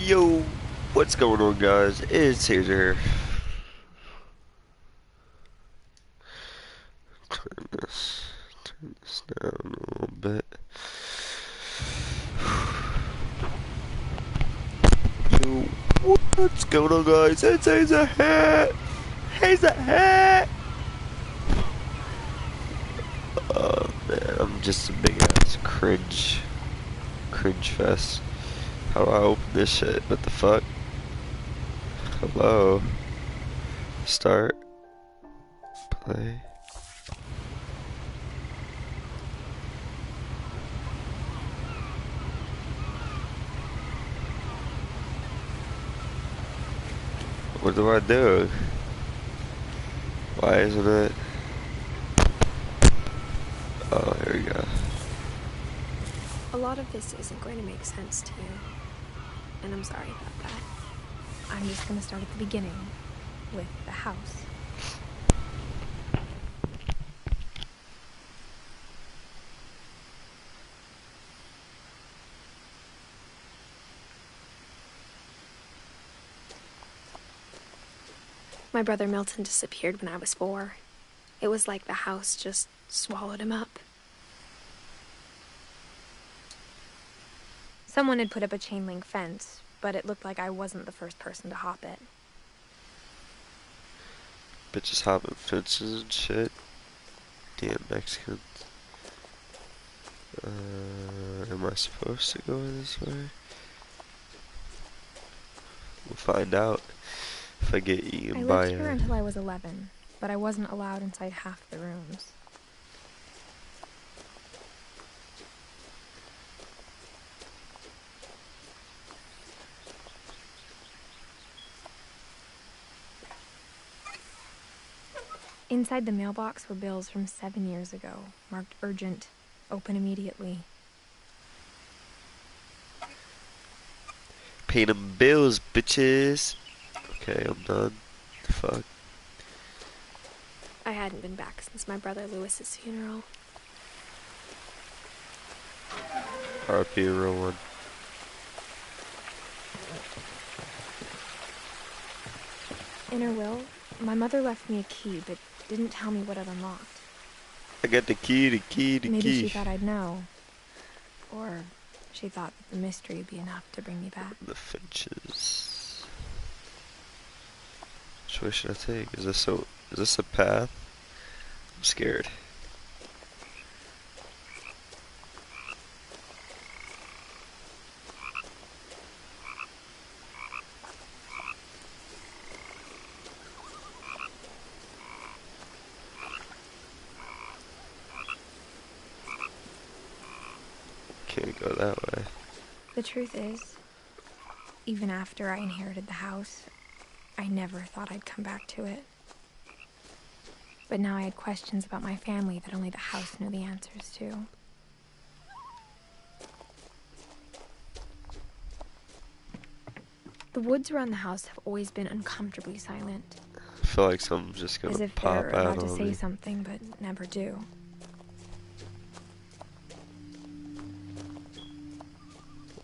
Yo, what's going on, guys? It's Caesar here. Turn this down a little bit. Yo, what's going on, guys? It's Caesar here. Caesar here. Oh man, I'm just a big ass cringe fest. How do I open this shit? What the fuck? Hello. Start. Play. What do I do? Why isn't it? Oh, here we go. A lot of this isn't going to make sense to you, and I'm sorry about that. I'm just going to start at the beginning, with the house. My brother Milton disappeared when I was 4. It was like the house just swallowed him up. Someone had put up a chain link fence, but it looked like I wasn't the first person to hop it. Bitches hopping fences and shit. Damn Mexicans. Am I supposed to go this way? We'll find out if I get eaten by I lived here until I was 11, but I wasn't allowed inside half the rooms. Inside the mailbox were bills from 7 years ago, marked urgent, open immediately. Pay them bills, bitches. Okay, I'm done. The fuck? I hadn't been back since my brother Lewis's funeral. RP a real one. In her will, my mother left me a key, but didn't tell me what it unlocked. I got the key, the key, the Maybe key. she thought I'd know. Or she thought that the mystery would be enough to bring me back. The Finches. Which way should I take? Is this a path? I'm scared. Can't go that way. The truth is, even after I inherited the house, I never thought I'd come back to it. But now I had questions about my family that only the house knew the answers to. The woods around the house have always been uncomfortably silent. I feel like something's just gonna As if pop they're out about to on say me. something, but never do.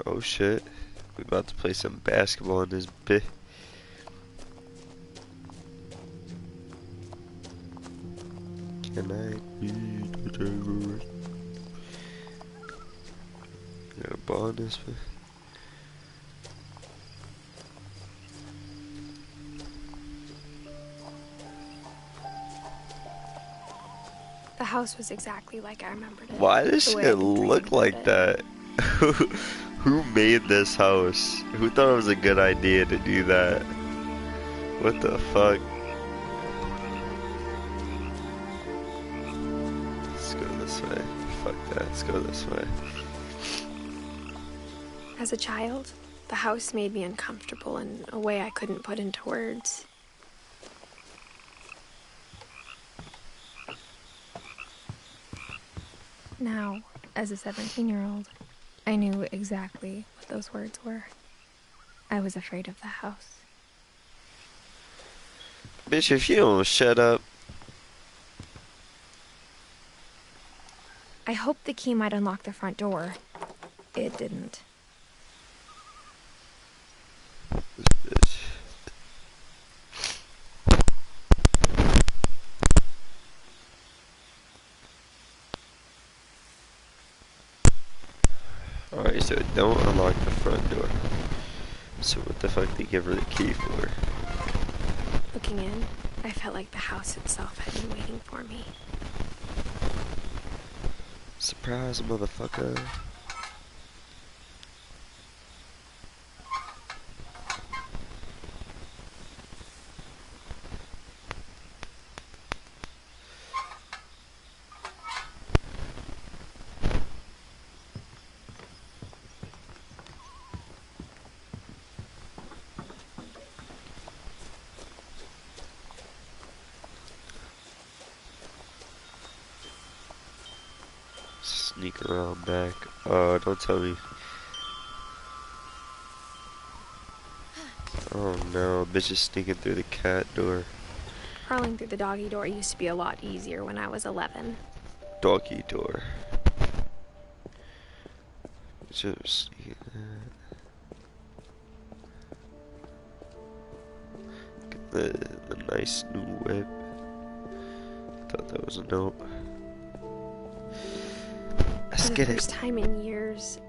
Oh shit. We about to play some basketball in this bit. Can I beat the Jaguars? Got a ball in this bit. The house was exactly like I remembered it. Why does the way it I'd been look dreaming like about it. that? Who made this house? Who thought it was a good idea to do that? What the fuck? Let's go this way. Fuck that. Let's go this way. As a child, the house made me uncomfortable in a way I couldn't put into words. Now, as a 17-year-old, I knew exactly what those words were. I was afraid of the house. Bitch, if you don't shut up. I hoped the key might unlock the front door. It didn't. So don't unlock the front door. So what the fuck did they give her the key for? Looking in, I felt like the house itself had been waiting for me. Surprise, motherfucker. Sneak around back. Oh, don't tell me. Oh no, bitch is sneaking through the cat door. Crawling through the doggy door used to be a lot easier when I was 11. Doggy door. Just sneaking that. The nice new whip. Thought that was a note. Let's get it. For the first time in years,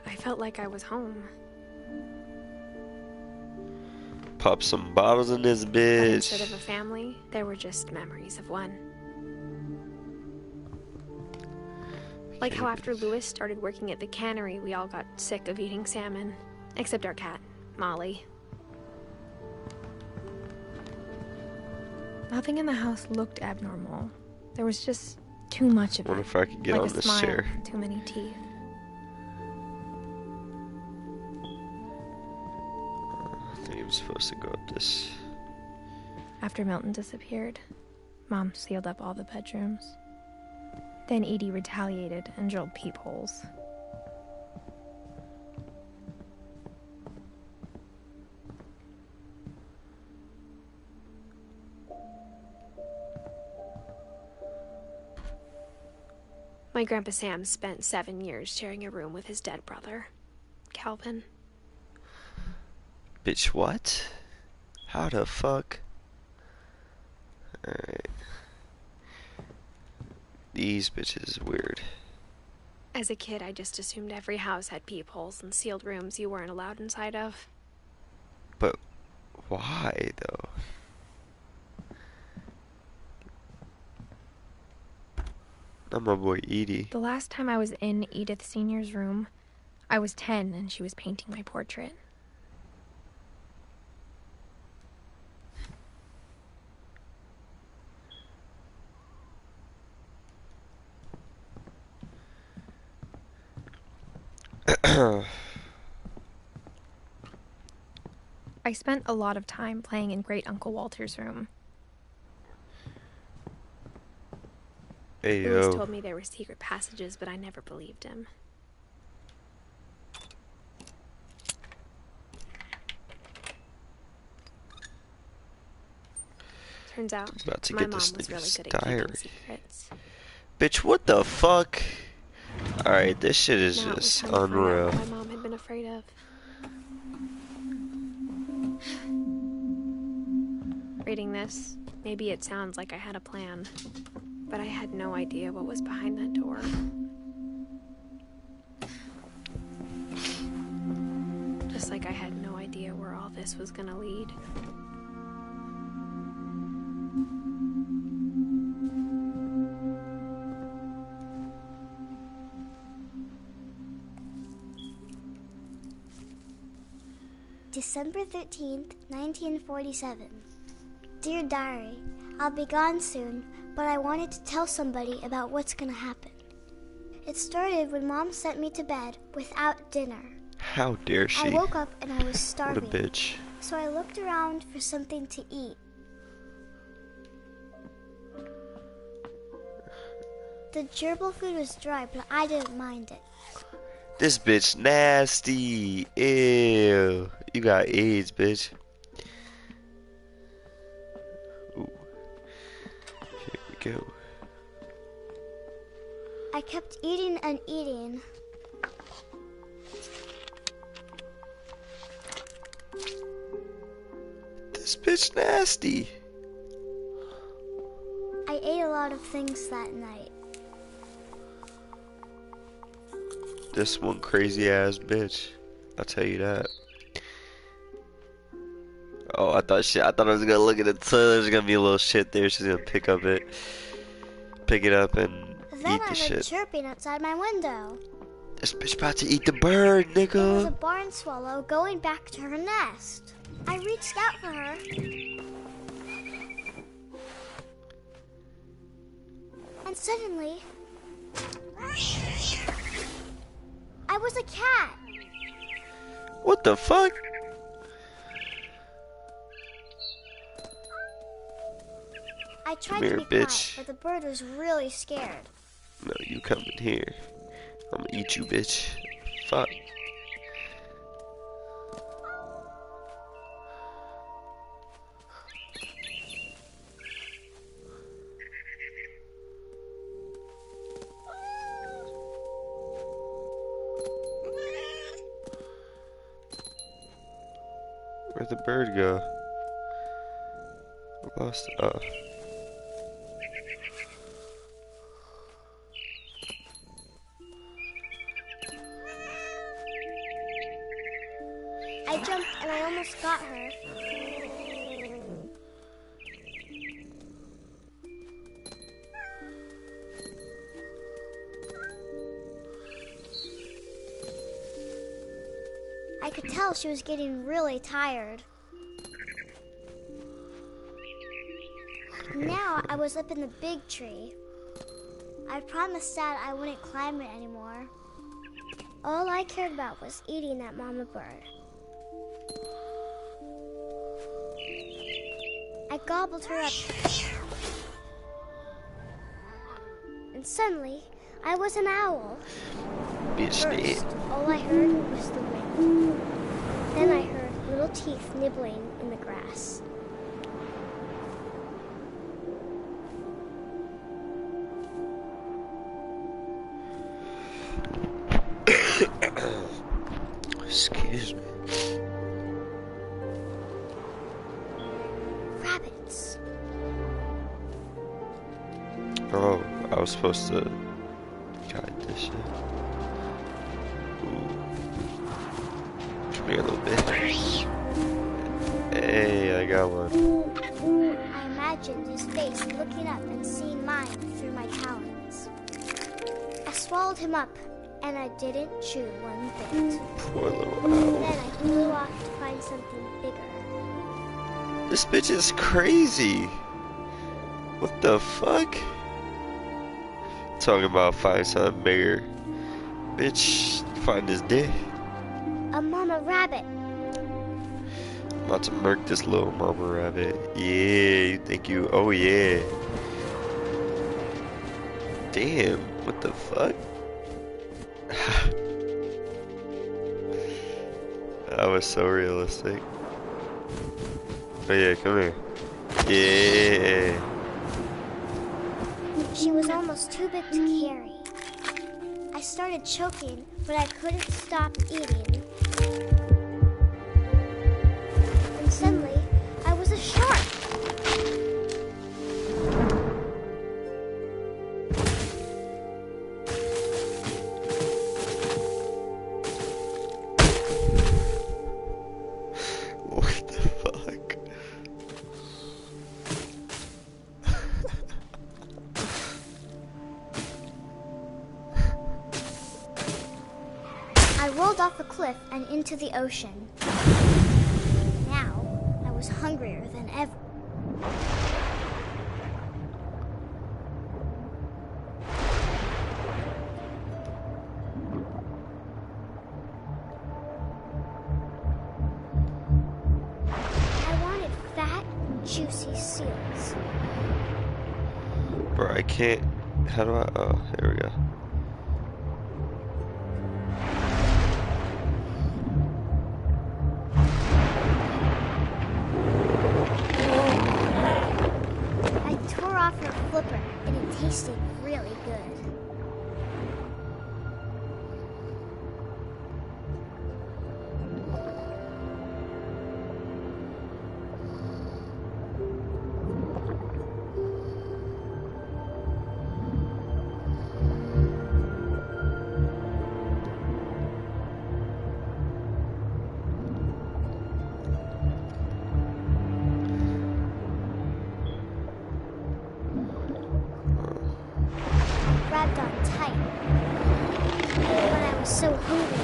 I felt like I was home. Pop some bottles in this But bitch. instead of a family, there were just memories of one. Like how after Lewis started working at the cannery, we all got sick of eating salmon. Except our cat, Molly. Nothing in the house looked abnormal. There was just too much of it. Wonder if I could get like on a this smile, chair. too many teeth. I think I'm supposed to go up this. After Milton disappeared, Mom sealed up all the bedrooms. Then Edie retaliated and drilled peepholes. My Grandpa Sam spent 7 years sharing a room with his dead brother, Calvin. Bitch, what? How the fuck? Alright. These bitches is weird. As a kid, I just assumed every house had peepholes and sealed rooms you weren't allowed inside of. But why, though? Not my boy Edie. The last time I was in Edith Sr.'s room, I was 10 and she was painting my portrait. I spent a lot of time playing in Great Uncle Walter's room. Hey, Lewis yo. told me there were secret passages, but I never believed him. Turns out, About to my get mom this was really nigga's good at diary. keeping secrets. Bitch, what the fuck? Alright, this shit is Now it was just time to find out unreal. what my mom had been afraid of. Reading this, maybe it sounds like I had a plan, but I had no idea what was behind that door. Just like I had no idea where all this was gonna lead. December 13th, 1947. Dear Diary, I'll be gone soon, but I wanted to tell somebody about what's gonna happen. It started when Mom sent me to bed without dinner. How dare she? I woke up and I was What a starving. bitch. So I looked around for something to eat. The gerbil food was dry, but I didn't mind it. This bitch nasty. Ew. You got AIDS, bitch. Ooh. Here we go. I kept eating and eating. This bitch nasty. I ate a lot of things that night. This one crazy ass bitch. I'll tell you that. Oh, I thought I was gonna look at the toilet. There's gonna be a little shit there. She's gonna pick it up and Then eat the I heard shit. chirping outside my window. This bitch about to eat the bird, It was a nigga. barn swallow going back to her nest. I reached out for her. And suddenly, I was a cat. What the fuck? I tried Come here, to be quiet, bitch. but the bird was really scared. No, you come in here. I'm gonna eat you, bitch. Fuck. Where'd the bird go? I lost it. Oh. I jumped and I almost got her. I could tell she was getting really tired. Now I was up in the big tree. I promised Dad I wouldn't climb it anymore. All I cared about was eating that mama bird. I gobbled her up. And suddenly, I was an owl. Bitch dead. First, all I heard was the wind. Then I heard little teeth nibbling in the grass. Excuse me. Rabbits. Oh, I was supposed to guide this shit. Ooh. Come here a little bit. Hey, I got one. I imagined his face looking up and seeing mine through my talons. I swallowed him up, and I didn't chew one bit. Poor little owl. Then I flew off to find something bigger. This bitch is crazy. What the fuck? Talking about find something bigger. Bitch, find this dick. A mama rabbit. I'm about to murk this little mama rabbit. Yeah, you think you... Oh, yeah. Damn, what the fuck? That was so realistic. Oh yeah, come here. Yeah. She was almost too big to carry. I started choking, but I couldn't stop eating. And suddenly, I was a shark. What the fuck? I rolled off a cliff and into the ocean. Now, I was hungrier than ever. I wanted fat, juicy seals. Bro, I can't... How do I... Oh, here we go. I tore off her flipper, and it tasted really good.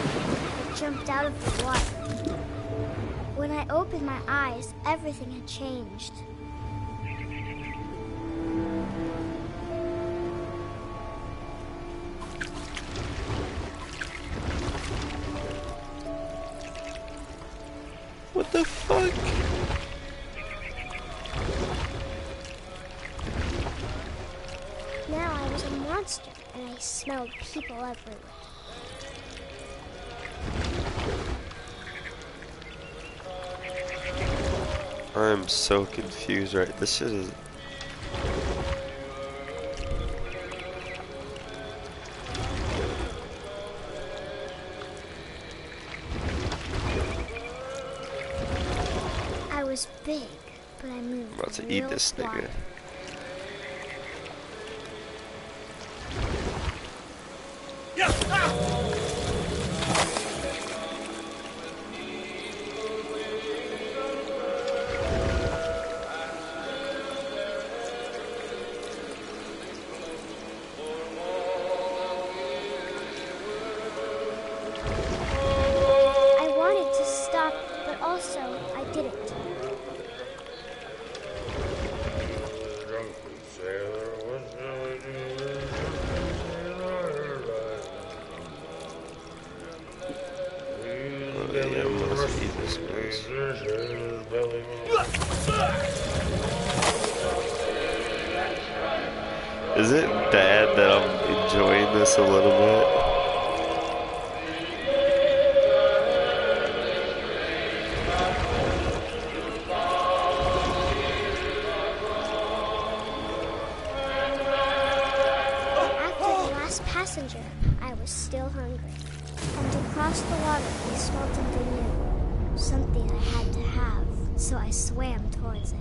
I jumped out of the water. When I opened my eyes, everything had changed. What the fuck? Now I was a monster, and I smelled people everywhere. I'm so confused, right? This shit is... I was big, but I moved I'm about to real eat this quiet. nigga. I wanted to stop, but also I didn't. Oh, yeah, I'm about to eat this mess. Is it bad that I'm enjoying this a little bit? After the last passenger, I was still hungry. And across the water, I smelled something new. Something I had to have, so I swam towards it.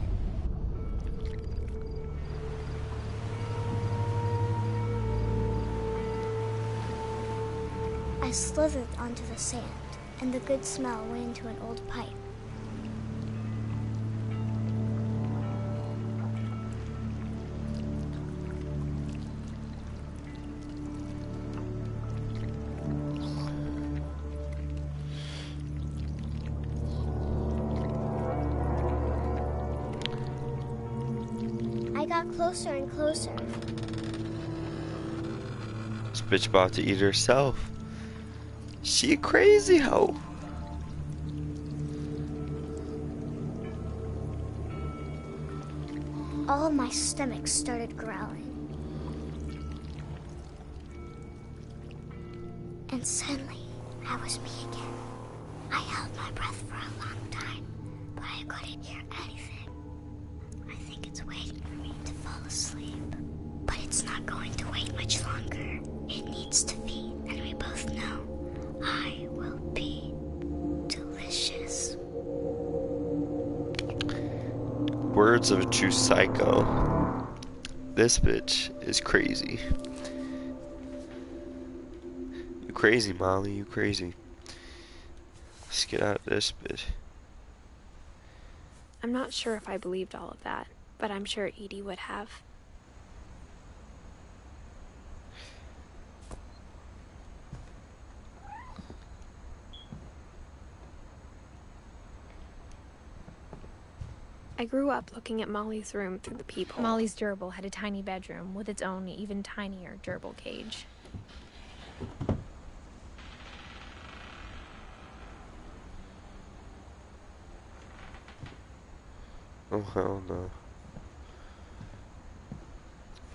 I slithered onto the sand, and the good smell went into an old pipe. I got closer and closer. This bitch about to eat herself. She a crazy hoe. All of my stomach started growling. And suddenly, I was me again. I held my breath for a long time, but I couldn't hear anything. I think it's waiting for me to fall asleep. But it's not going to wait much longer. It needs to feed, and we both know I will be delicious. Words of a true psycho. This bitch is crazy. You crazy, Molly, you crazy. Let's get out of this bitch. I'm not sure if I believed all of that, but I'm sure Edie would have. I grew up looking at Molly's room through the peephole. Molly's gerbil had a tiny bedroom with its own even tinier gerbil cage. Oh hell no.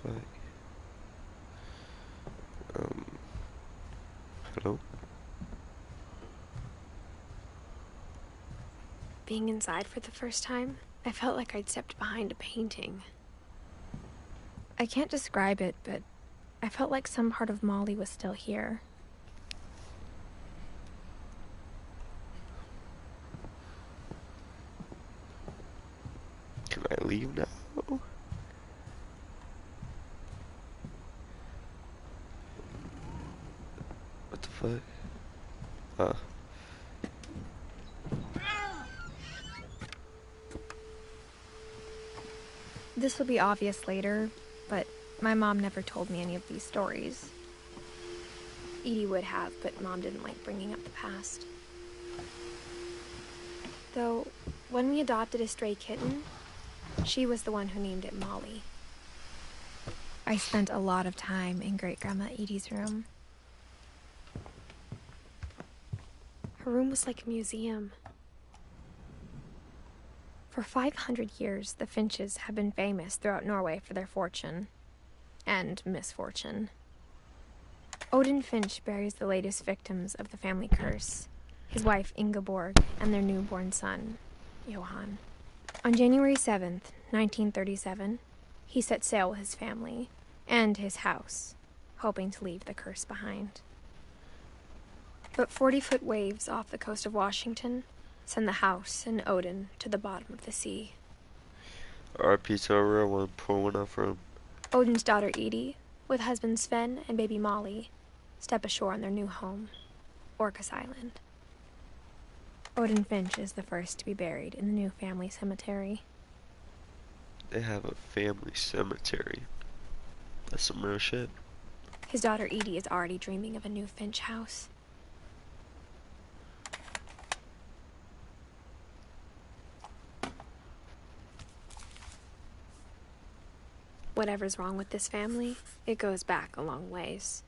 Fuck. Hello? Being inside for the first time, I felt like I'd stepped behind a painting. I can't describe it, but I felt like some part of Molly was still here. Can I leave now? What the fuck? Huh. This will be obvious later, but my mom never told me any of these stories. Edie would have, but Mom didn't like bringing up the past. Though, when we adopted a stray kitten, she was the one who named it Molly. I spent a lot of time in Great-Grandma Edie's room. Her room was like a museum. For 500 years, the Finches have been famous throughout Norway for their fortune and misfortune. Odin Finch buries the latest victims of the family curse, his wife Ingeborg and their newborn son, Johan. On January 7th, 1937, he set sail with his family and his house, hoping to leave the curse behind. But 40-foot waves off the coast of Washington send the house and Odin to the bottom of the sea. RP to a real one, pour one out for him. Odin's daughter Edie, with husband Sven and baby Molly, step ashore on their new home, Orcas Island. Odin Finch is the first to be buried in the new family cemetery. They have a family cemetery. That's some real shit. His daughter Edie is already dreaming of a new Finch house. Whatever's wrong with this family, it goes back a long ways.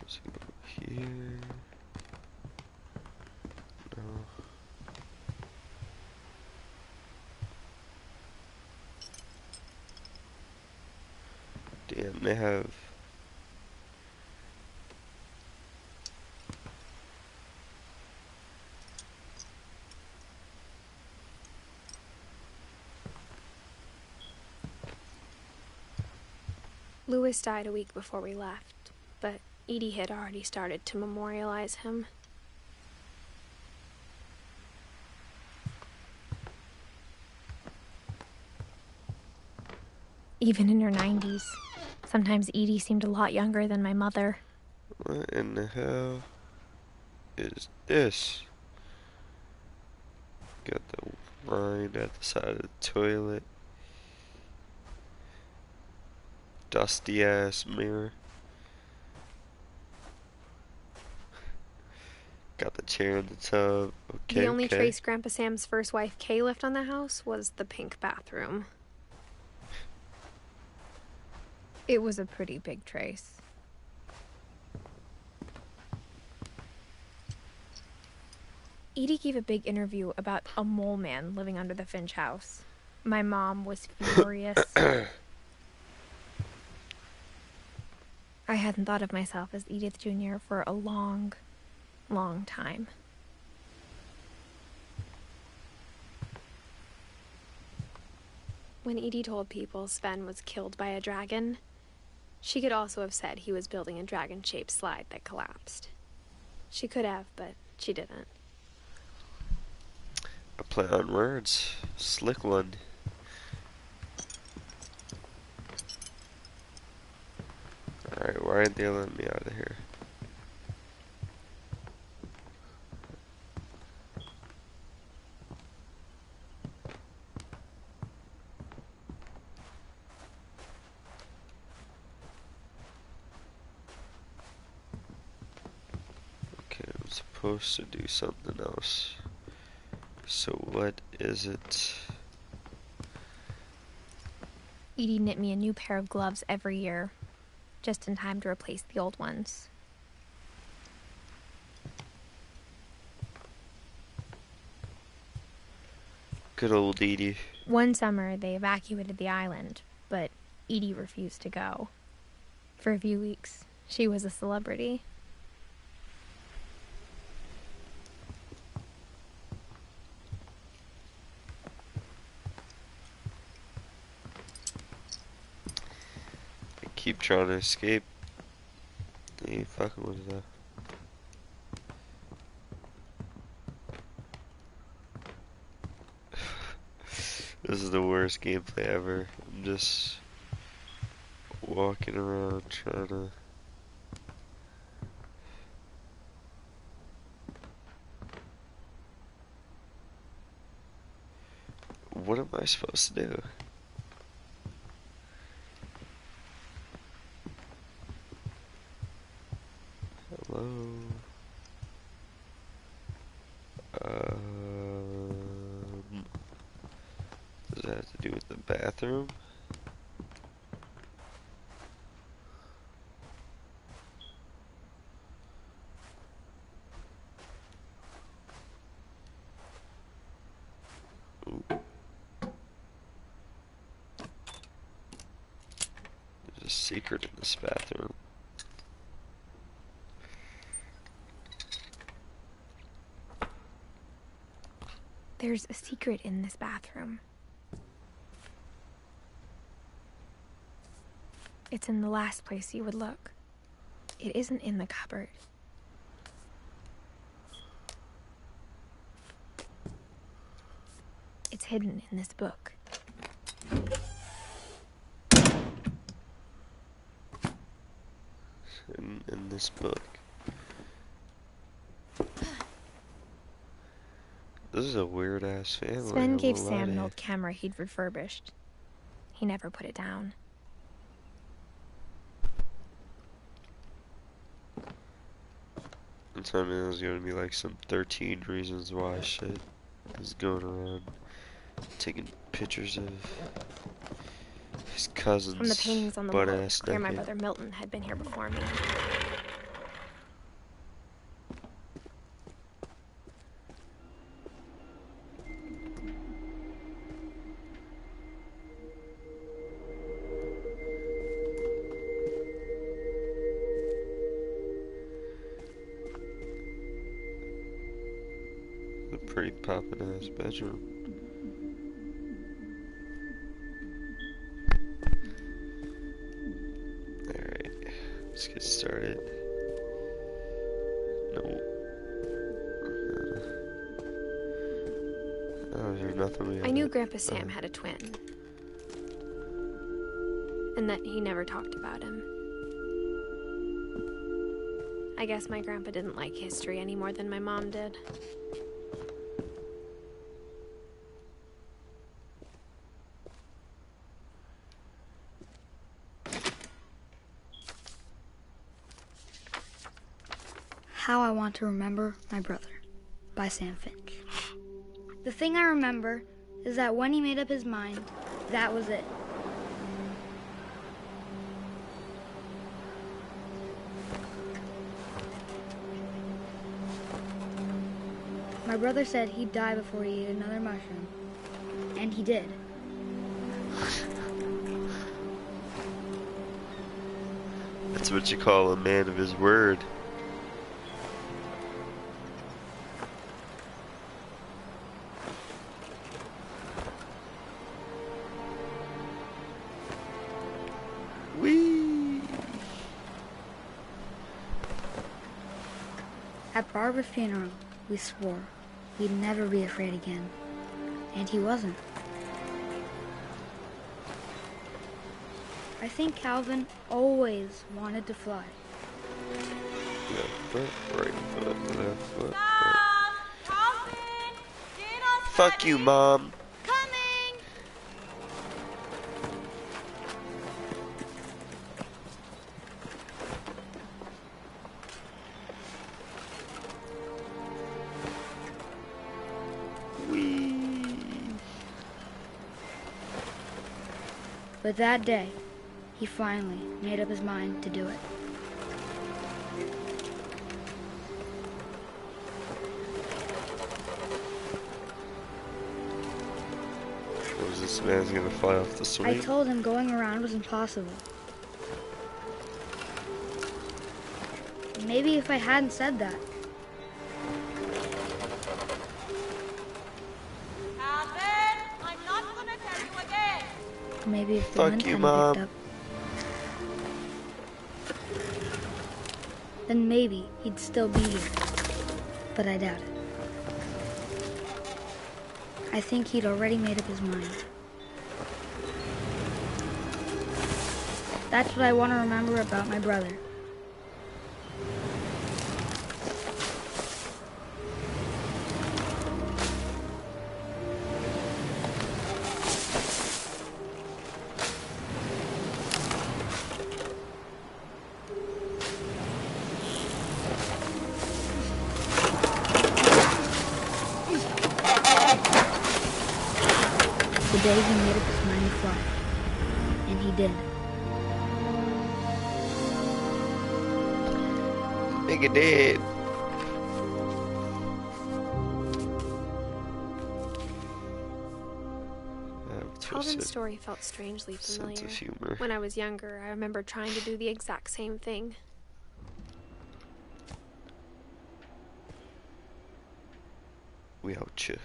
Just go here. No. Damn, they have. Louis died a week before we left, but Edie had already started to memorialize him. Even in her 90s, sometimes Edie seemed a lot younger than my mother. What in the hell is this? Got the line at the side of the toilet. Dusty ass mirror. Got the chair in the tub. Okay. The only trace Grandpa Sam's first wife Kay left on the house was the pink bathroom. It was a pretty big trace. Edie gave a big interview about a mole man living under the Finch house. My mom was furious. I hadn't thought of myself as Edith Jr. for a long, long time. When Edie told people Sven was killed by a dragon, she could also have said he was building a dragon-shaped slide that collapsed. She could have, but she didn't. A play on words. Slick one. Alright, why aren't they letting me out of here? Okay, I'm supposed to do something else. So what is it? Edie knit me a new pair of gloves every year, just in time to replace the old ones. Good old Edie. One summer, they evacuated the island, but Edie refused to go. For a few weeks, she was a celebrity. I keep trying to escape. They ain't fucking with that. This is the worst gameplay ever. I'm just walking around trying to What am I supposed to do? Hello? Does that have to do with the bathroom? Ooh. There's a secret in this bathroom. There's a secret in this bathroom. It's in the last place you would look. It isn't in the cupboard. It's hidden in this book. In this book. This is a weird ass family. Sven gave I won't lie Sam to an you. old camera he'd refurbished. He never put it down. And so, I mean, there's gonna be like some 13 reasons why shit is going around. Taking pictures of his cousins. From the paintings on the butt wall, ass it's clear my naked. brother Milton had been here before me. A pretty poppin' ass bedroom. Alright, let's get started. No. Oh, there's nothing we I knew haven't- Grandpa Sam had a twin. And that he never talked about him. I guess my grandpa didn't like history any more than my mom did. How I Want to Remember My Brother by Sam Finch. The thing I remember is that when he made up his mind, that was it. My brother said he'd die before he ate another mushroom, and he did. That's what you call a man of his word. Whee! At Barbara's funeral, we swore we'd never be afraid again, and he wasn't. I think Calvin always wanted to fly. Left foot, right foot, left foot, right. Stop! Calvin! Dinner's Fuck you, ready. Mom. Coming! Whee! But that day, he finally made up his mind to do it. What was this man's gonna fly off the I swing? told him going around was impossible. Maybe if I hadn't said that, Calvin! I'm not gonna tell you again! maybe if the Fuck wind you, hadn't Mom. picked up, then maybe he'd still be here. But I doubt it. I think he'd already made up his mind. That's what I want to remember about my brother. The day he made up his mind to fly. And he did. Nigga dead. Calvin's story felt strangely familiar. Sense of humor. When I was younger, I remember trying to do the exact same thing. We out you.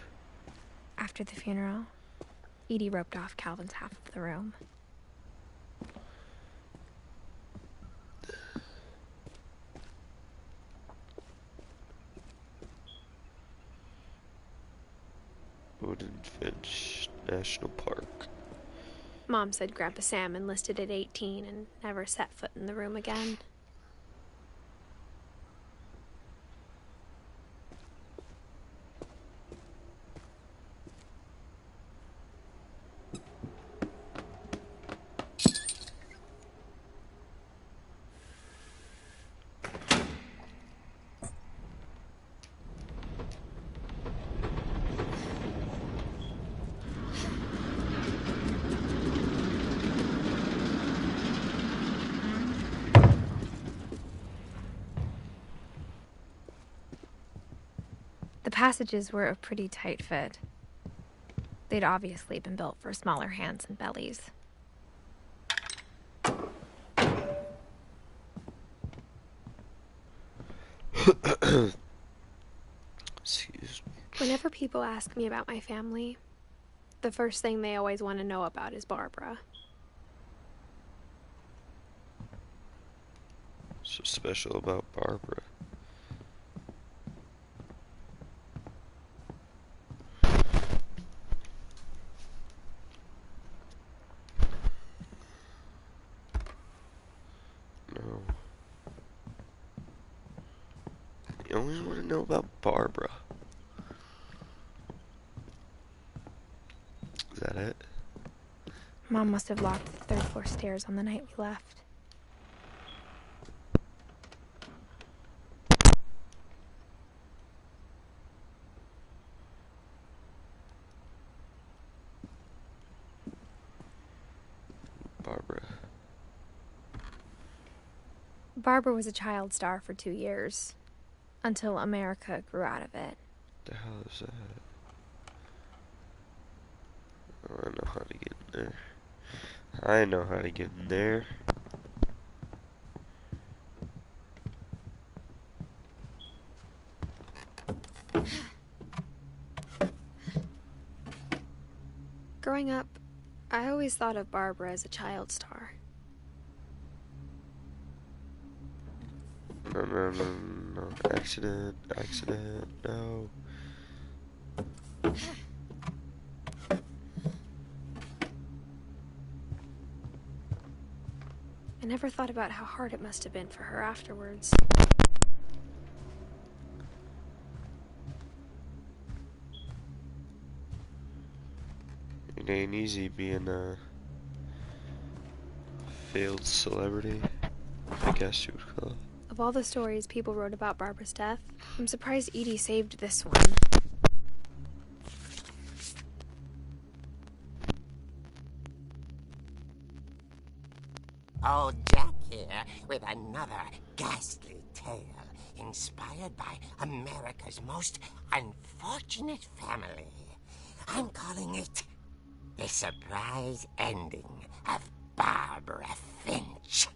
After the funeral, Edie roped off Calvin's half of the room. Edith Finch National Park. Mom said Grandpa Sam enlisted at 18 and never set foot in the room again. The passages were a pretty tight fit. They'd obviously been built for smaller hands and bellies. Excuse me. Whenever people ask me about my family, the first thing they always want to know about is Barbara. So special about Barbara. No. You always want to know about Barbara. Is that it? Mom must have locked the third floor stairs on the night we left. Barbara. Barbara was a child star for 2 years, until America grew out of it. The hell is that? Oh, I know how to get in there. I know how to get in there. Growing up, I always thought of Barbara as a child star. No, no, no, no. Accident, no. I never thought about how hard it must have been for her afterwards. It ain't easy being a failed celebrity, I guess you would call it. Of all the stories people wrote about Barbara's death, I'm surprised Edie saved this one. Old Jack here with another ghastly tale inspired by America's most unfortunate family. I'm calling it The Surprise Ending of Barbara Finch.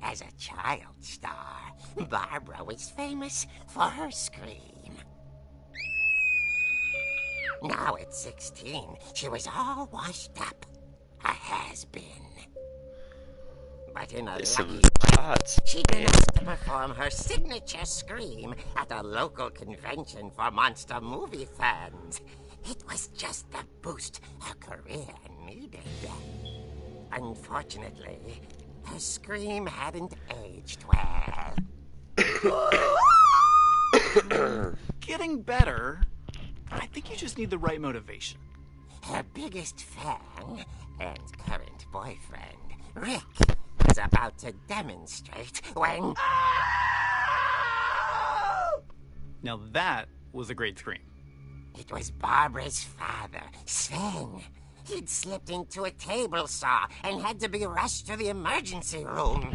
As a child star, Barbara was famous for her scream. Now at 16, she was all washed up. A has-been. But in a lucky way, she'd been asked to perform her signature scream at a local convention for monster movie fans. It was just the boost her career needed. Unfortunately, her scream hadn't aged well. Getting better. I think you just need the right motivation. Her biggest fan and current boyfriend, Rick, was about to demonstrate when... Now that was a great scream. It was Barbara's father, Sven. He'd slipped into a table saw and had to be rushed to the emergency room.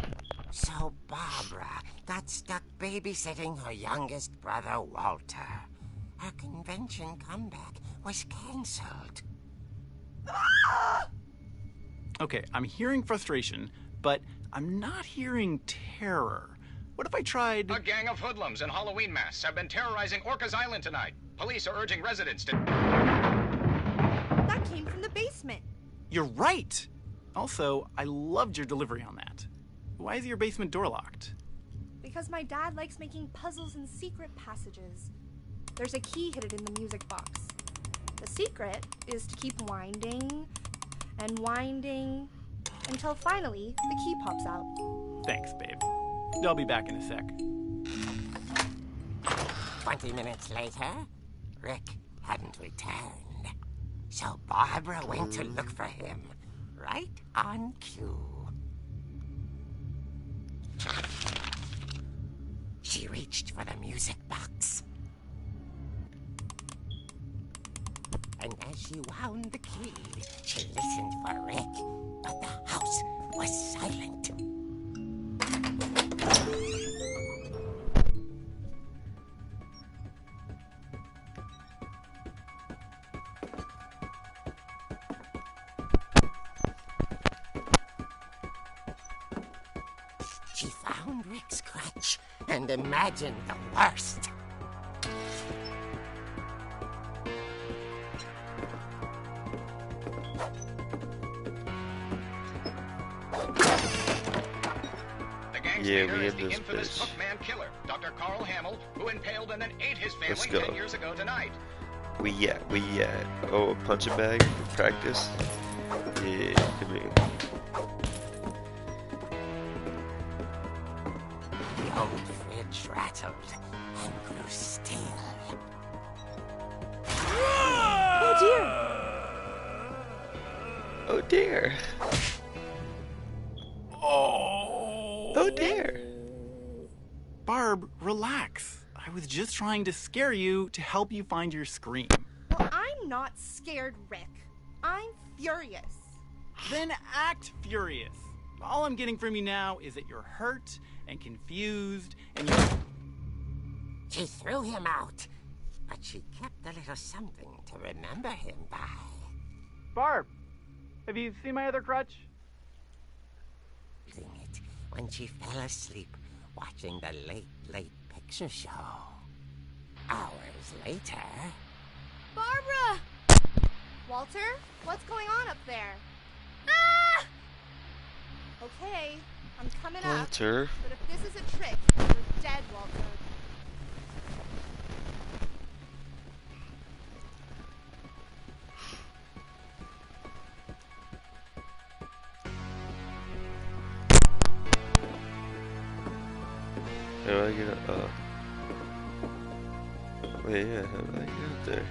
So Barbara got stuck babysitting her youngest brother, Walter. Her convention comeback was cancelled. Okay, I'm hearing frustration, but I'm not hearing terror. What if I tried... A gang of hoodlums in Halloween masks have been terrorizing Orcas Island tonight. Police are urging residents to... That came from the basement. You're right! Also, I loved your delivery on that. Why is your basement door locked? Because my dad likes making puzzles and secret passages. There's a key hidden in the music box. The secret is to keep winding and winding until finally the key pops out. Thanks, babe. I'll be back in a sec. 20 minutes later, Rick hadn't returned. So Barbara went to look for him, right on cue. She reached for the music box. And as she wound the key, she listened for Rick, but the house was silent. She found Rick's crutch and imagined the worst. The gang's Yeah, leader we is have the this infamous bitch. Hookman killer, Dr. Carl Hamill, who impaled and then ate his Let's family go. 10 years ago tonight. We at? Oh, a punching bag for practice? Yeah, come here. The old fridge rattled and grew still. Oh dear! Oh dear. Oh dear. Barb, relax. I was just trying to scare you to help you find your scream. Well, I'm not scared, Rick. I'm furious. Then act furious. All I'm getting from you now is that you're hurt and confused and you're... She threw him out, but she kept a little something to remember him by. Barb, have you seen my other crutch? Using it when she fell asleep watching the late picture show. Hours later... Barbara! Walter, what's going on up there? Ah! Okay, I'm coming up. Walter. But if this is a trick, you're dead, Walter. How do I get up? Wait, yeah, how do I get up there?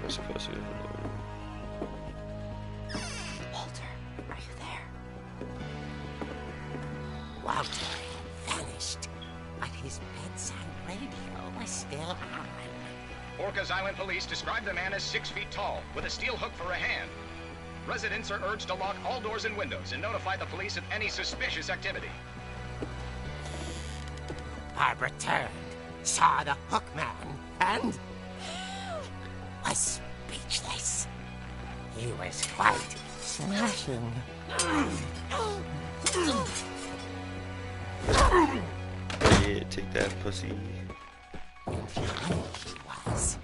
I'm supposed to go. Walter, are you there? Walter had vanished, but his bedside radio was still on. Orcas Island police describe the man as 6 feet tall, with a steel hook for a hand. Residents are urged to lock all doors and windows and notify the police of any suspicious activity. Barbara turned, saw the hook man, and was speechless. He was quite smashing. Yeah, take that, pussy. And funny he was.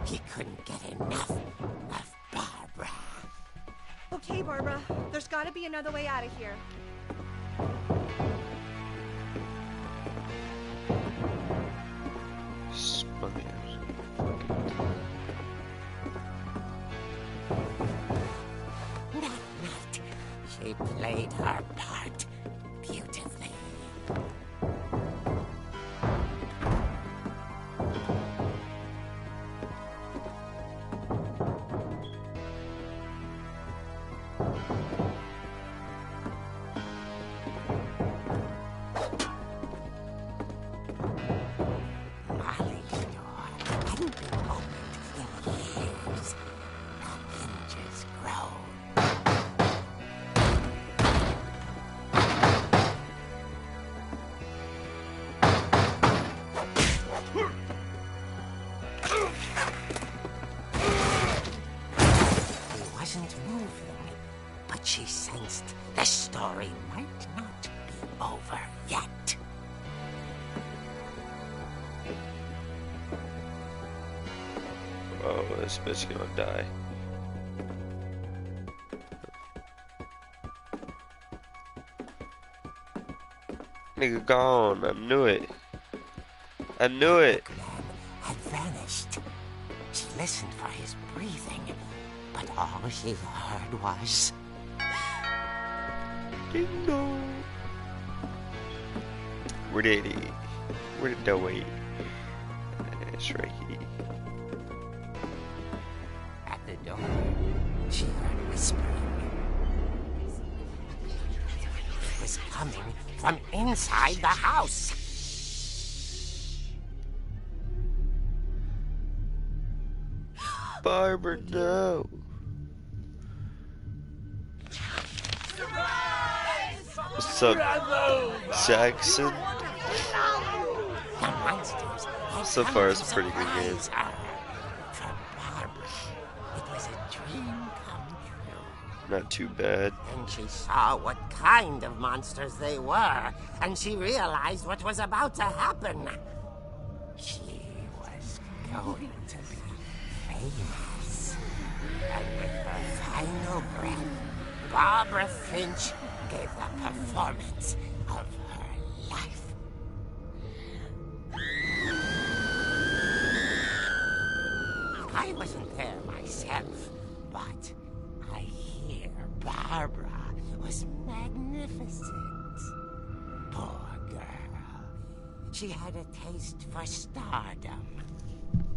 He couldn't get enough of Barbara. Okay, Barbara, there's gotta be another way out of here. Spun it. That night, she played her part beautifully. story might not be over yet. Oh, this bitch gonna die. Nigga gone. I knew it. I knew it. The man had vanished. She listened for his breathing, but all she heard was... Ding dong. Where did he? Where did that wait? It's right here. At the door, she heard whispering. It was coming from inside the house. Barbara, no. What's up, Jackson? The monsters had So come far, to it's a pretty good game. surprise her. For Barbara, it was a dream come true. Not too bad. Then she saw what kind of monsters they were, and she realized what was about to happen. She was going to be famous. And with her final breath, Barbara Finch gave the performance of her life. I wasn't there myself, but I hear Barbara was magnificent. Poor girl. She had a taste for stardom.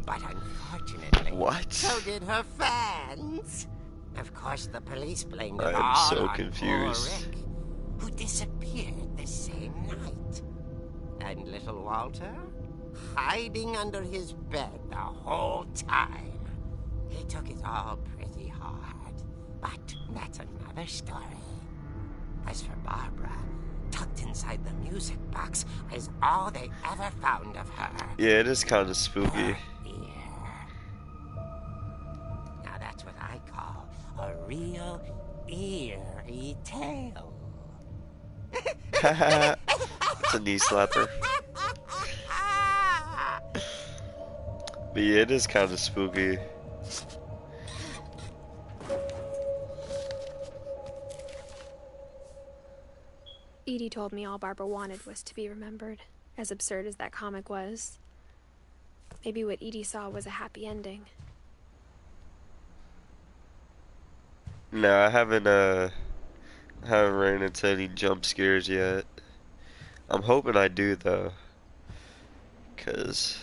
But unfortunately, What? so did her fans. Of course, the police blamed it I am all so on confused. poor Rick, who disappeared the same night. And little Walter, hiding under his bed the whole time. He took it all pretty hard, but that's another story. As for Barbara, tucked inside the music box was all they ever found of her. Yeah, it is kind of spooky. Her ear. Now that's what I call a real eerie tale. It's a knee slapper. But yeah, it is kind of spooky. Edie told me all Barbara wanted was to be remembered, as absurd as that comic was. Maybe what Edie saw was a happy ending. No, I haven't ran into any jump scares yet. I'm hoping I do though, 'cause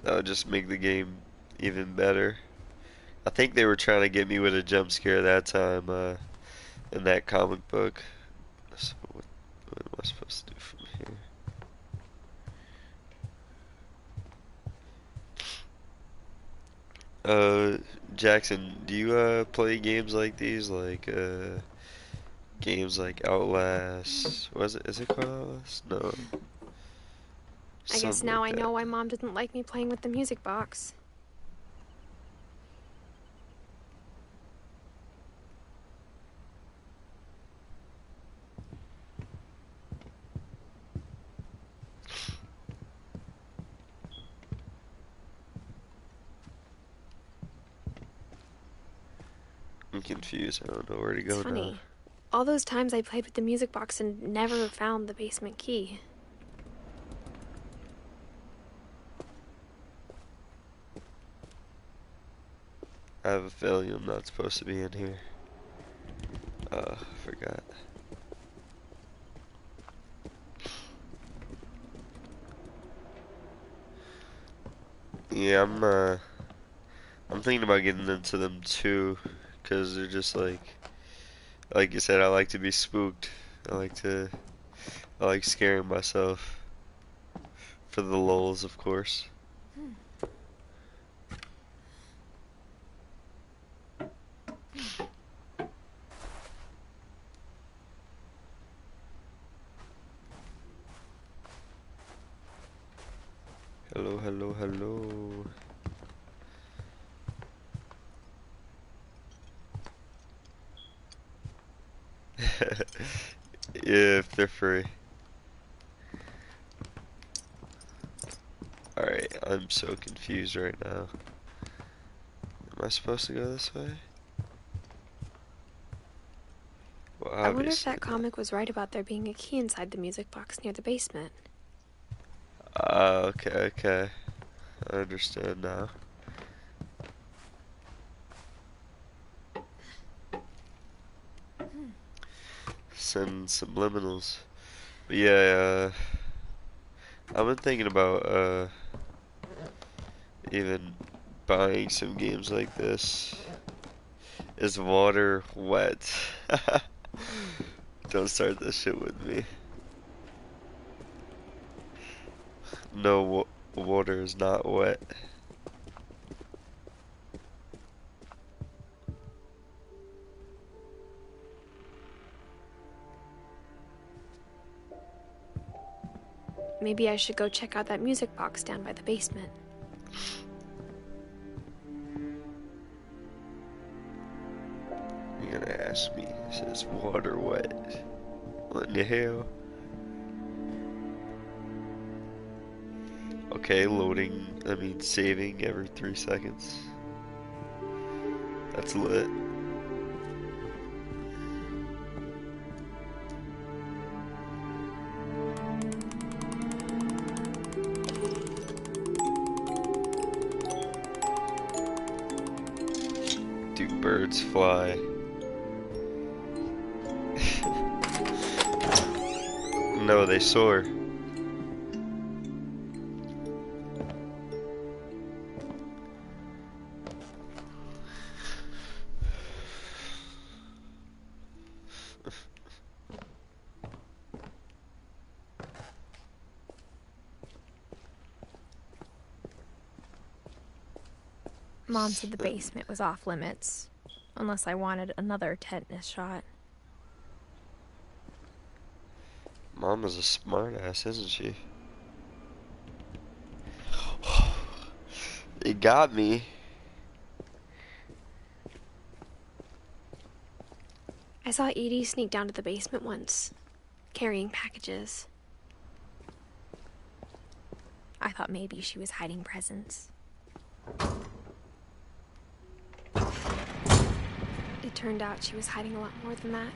that would just make the game even better. I think they were trying to get me with a jump scare that time in that comic book. So what am I supposed to do from here? Jackson, do you play games like these, like games like Outlast? Is it called Outlast? No. I guess Something now like I that. know why Mom didn't like me playing with the music box. I'm confused. I don't know where to go It's funny. now. All those times I played with the music box and never found the basement key. I have a feeling I'm not supposed to be in here. Forgot. Yeah, I'm thinking about getting into them too, 'cause they're just like you said, I like to be spooked. I like scaring myself. For the lulz, of course. Hello, hello, hello. If they're free. Alright, I'm so confused right now. Am I supposed to go this way? Well, I wonder if obviously that comic was right about there being a key inside the music box near the basement. Okay, okay. I understand now. Send subliminals. But yeah, I've been thinking about even buying some games like this. Is water wet? Don't start this shit with me. No, water is not wet. Maybe I should go check out that music box down by the basement. You're gonna ask me, is water wet? What in the hell? Okay, loading, saving every 3 seconds. That's lit. Do birds fly? No, they soar. Mom said the basement was off limits, unless I wanted another tetanus shot. Mom is a smart ass, isn't she? It got me. I saw Edie sneak down to the basement once, carrying packages. I thought maybe she was hiding presents. It turned out she was hiding a lot more than that.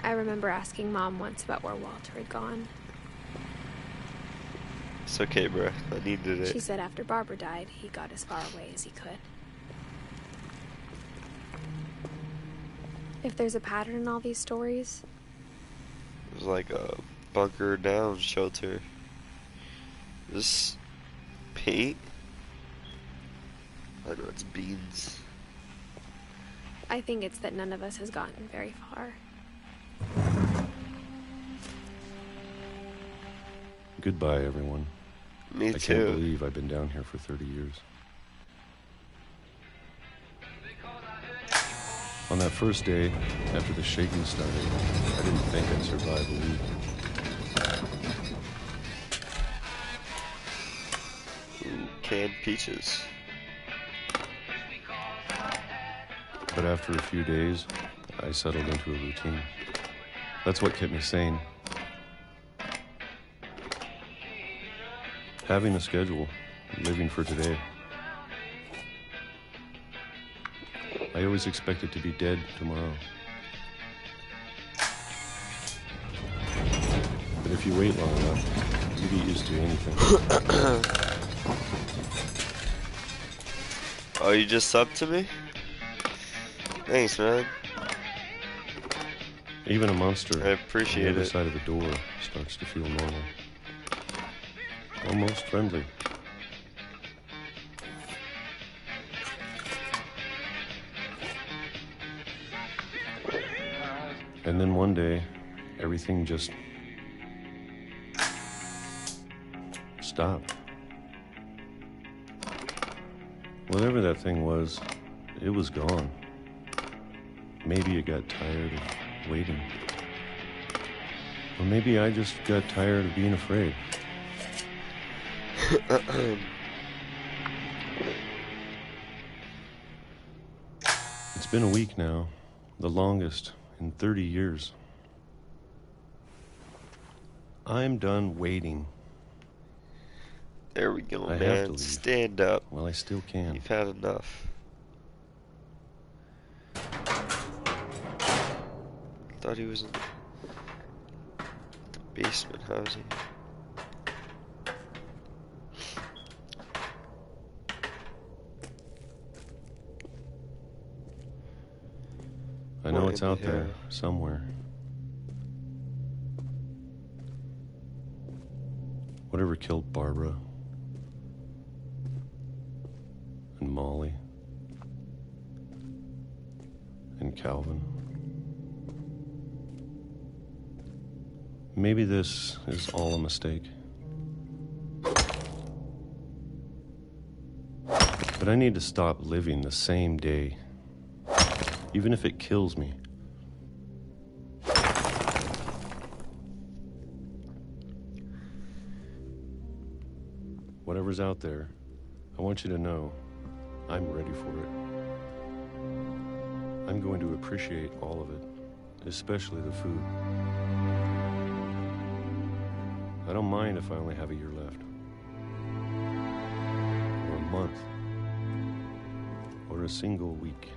I remember asking Mom once about where Walter had gone. It's okay, bro. I needed it. She said after Barbara died, he got as far away as he could. If there's a pattern in all these stories... It was like a bunker down shelter. This paint? I know it's beans. I think it's that none of us has gotten very far. Goodbye, everyone. Me I too. can't believe I've been down here for 30 years. On that first day, after the shaking started, I didn't think I'd survive a week. Ooh, canned peaches. But after a few days, I settled into a routine. That's what kept me sane. Having a schedule, living for today. I always expected to be dead tomorrow. But if you wait long enough, you get used to anything. Oh, you just subbed to me? Thanks, man. Even a monster I appreciate on the other it. side of the door starts to feel normal. Almost friendly. And then one day, everything just stopped. Whatever that thing was, it was gone. Maybe it got tired of waiting. Or maybe I just got tired of being afraid. It's been a week now, the longest in 30 years. I'm done waiting. There we go, I have man. to leave. Stand up. Well, I still can. You've had enough. Thought he was in the basement housing. I know What it's in the out there hell? somewhere. Whatever killed Barbara and Molly and Calvin. Maybe this is all a mistake. But I need to stop living the same day, even if it kills me. Whatever's out there, I want you to know I'm ready for it. I'm going to appreciate all of it, especially the food. I don't mind if I only have a year left, or a month, or a single week.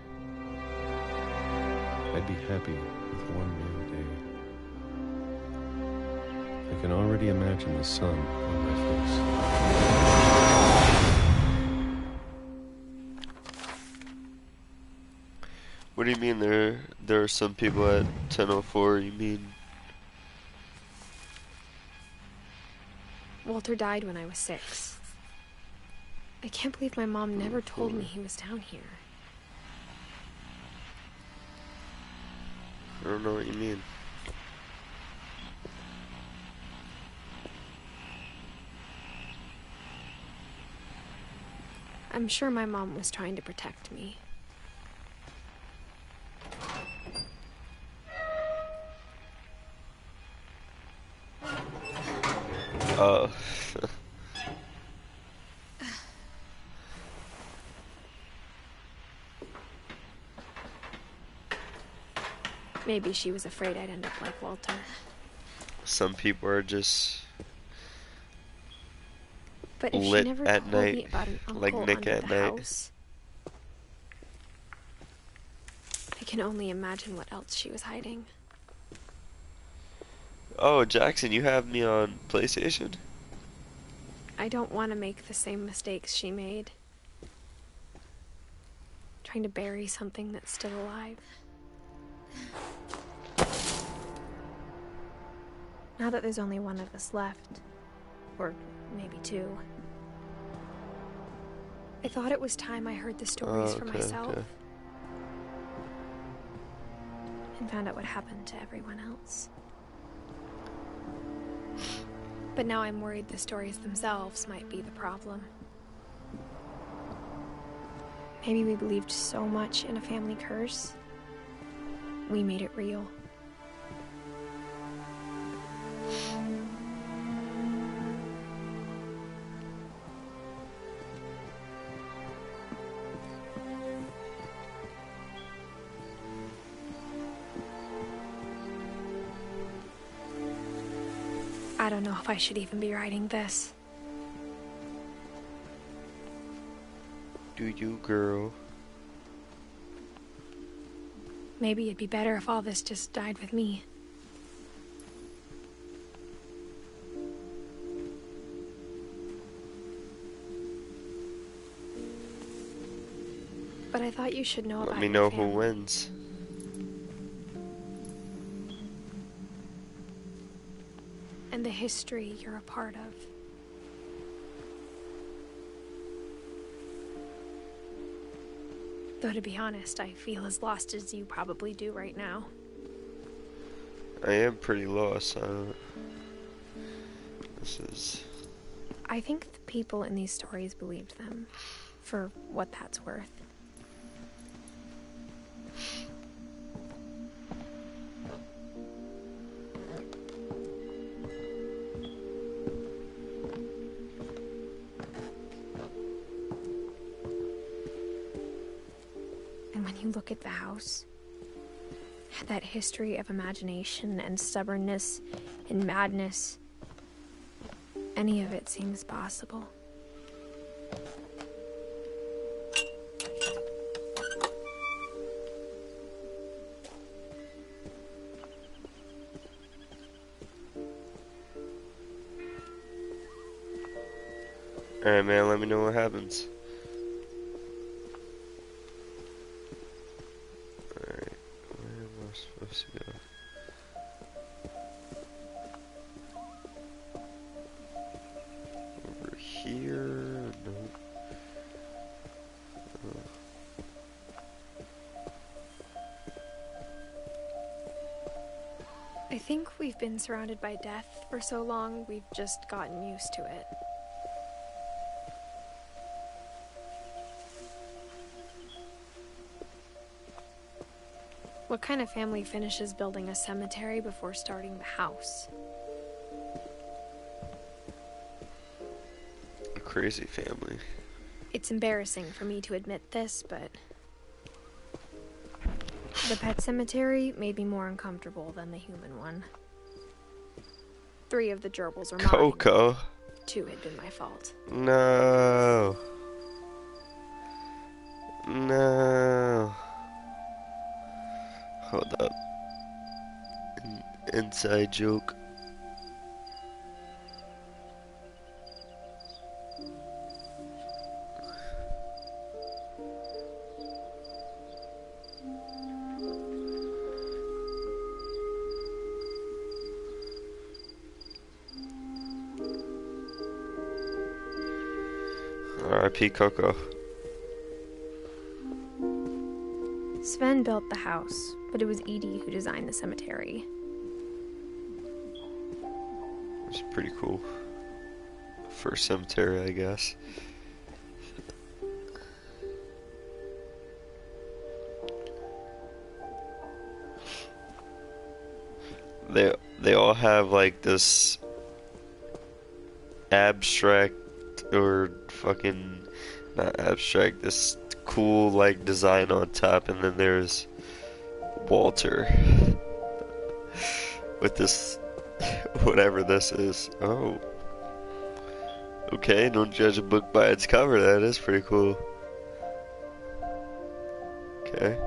I'd be happy with one new day. I can already imagine the sun on my face. What do you mean there are some people at 10:04? You mean Walter died when I was 6. I can't believe my mom never told me he was down here. I don't know what you mean. I'm sure my mom was trying to protect me. Oh. Maybe she was afraid I'd end up like Walter. Some people are just But if lit she never at told night, me about an like uncle Nick under at the night. house, I can only imagine what else she was hiding. Oh, Jackson, you have me on PlayStation? I don't want to make the same mistakes she made. Trying to bury something that's still alive. Now that there's only one of us left, or maybe 2, I thought it was time I heard the stories for myself. Okay. And found out what happened to everyone else. But now I'm worried the stories themselves might be the problem. Maybe we believed so much in a family curse, we made it real. I don't know if I should even be writing this. Do you, girl? Maybe it'd be better if all this just died with me. But I thought you should know about Let me your know who family. wins. And the history you're a part of. Though to be honest, I feel as lost as you probably do right now. I am pretty lost. This is... I think the people in these stories believed them, for what that's worth. look at the house, that history of imagination and stubbornness and madness, any of it seems possible. Alright, man, let me know what happens. Alright, where am I supposed to go? Over here? Nope. I think we've been surrounded by death for so long, we've just gotten used to it. What kind of family finishes building a cemetery before starting the house? A crazy family. It's embarrassing for me to admit this, but the pet cemetery made me more uncomfortable than the human one. 3 of the gerbils were mine. Coco. 2 had been my fault. No. No. Hold up. Inside joke. R.I.P. Coco. Sven built the house, but it was Edie who designed the cemetery. It's pretty cool. First cemetery, I guess. They all have like this abstract or fucking not abstract, this cool like design on top, and then there's Walter with this whatever this is. Oh, okay, don't judge a book by its cover. That is pretty cool. Okay.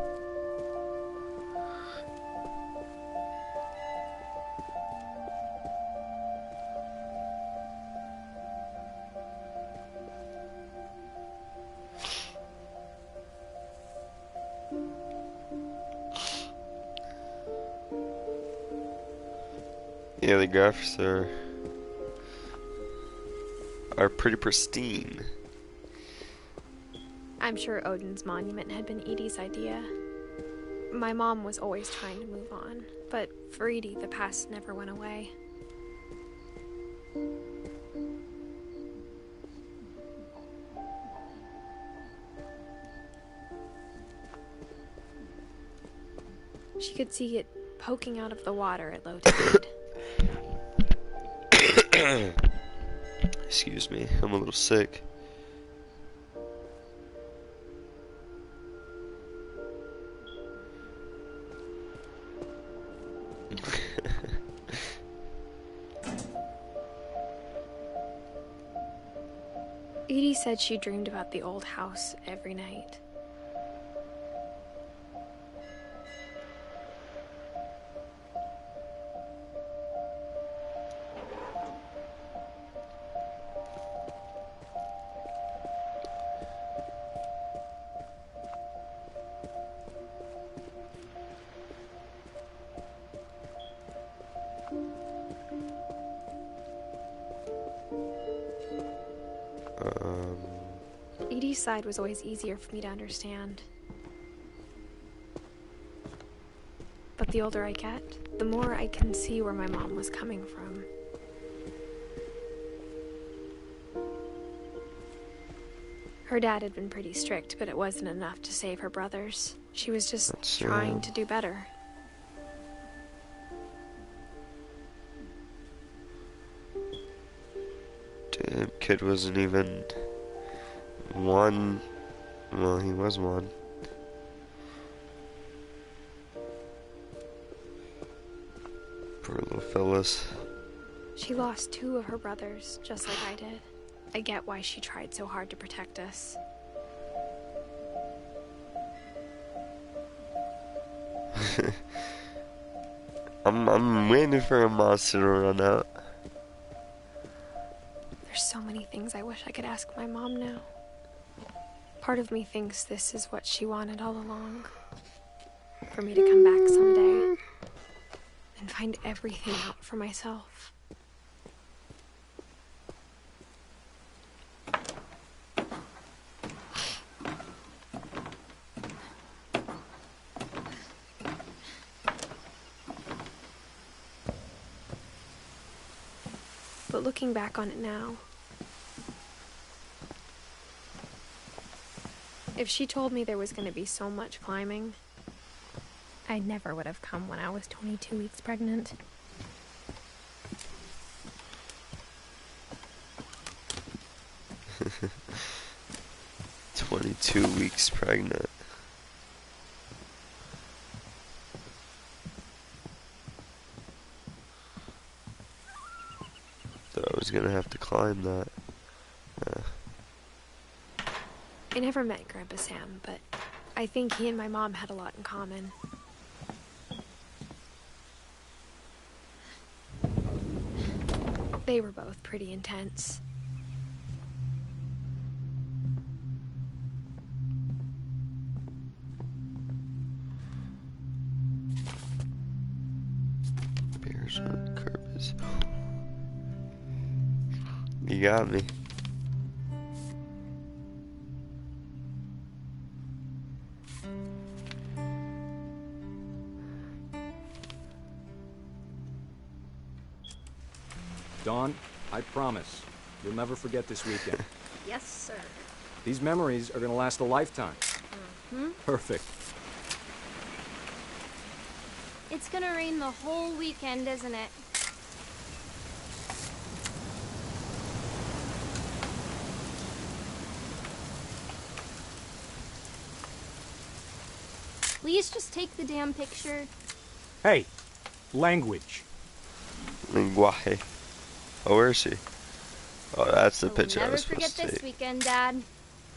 Yeah, the graphics are pretty pristine. I'm sure Odin's monument had been Edie's idea. My mom was always trying to move on, but for Edie, the past never went away. She could see it poking out of the water at low tide. Excuse me, I'm a little sick. Edie said she dreamed about the old house every night. Edie's side was always easier for me to understand. But the older I get, the more I can see where my mom was coming from. Her dad had been pretty strict, but it wasn't enough to save her brothers. She was just trying to do better. Damn, kid wasn't even one. Well, he was one. Poor little fellas. She lost 2 of her brothers, just like I did. I get why she tried so hard to protect us. I'm waiting for a monster to run out. There's so many things I wish I could ask my mom now. Part of me thinks this is what she wanted all along. For me to come back someday and find everything out for myself. But looking back on it now, if she told me there was going to be so much climbing, I never would have come when I was 22 weeks pregnant. "22 weeks pregnant." Thought I was gonna have to climb that. I never met Grandpa Sam, but I think he and my mom had a lot in common. They were both pretty intense. Bears on purpose. You got me. Dawn, I promise, you'll never forget this weekend. Yes, sir. These memories are gonna last a lifetime. Perfect. It's gonna rain the whole weekend, isn't it? Please just take the damn picture. Hey, language. Lenguaje. Oh, where is she? Oh, that's the picture I Never was forget supposed to this take. weekend, Dad.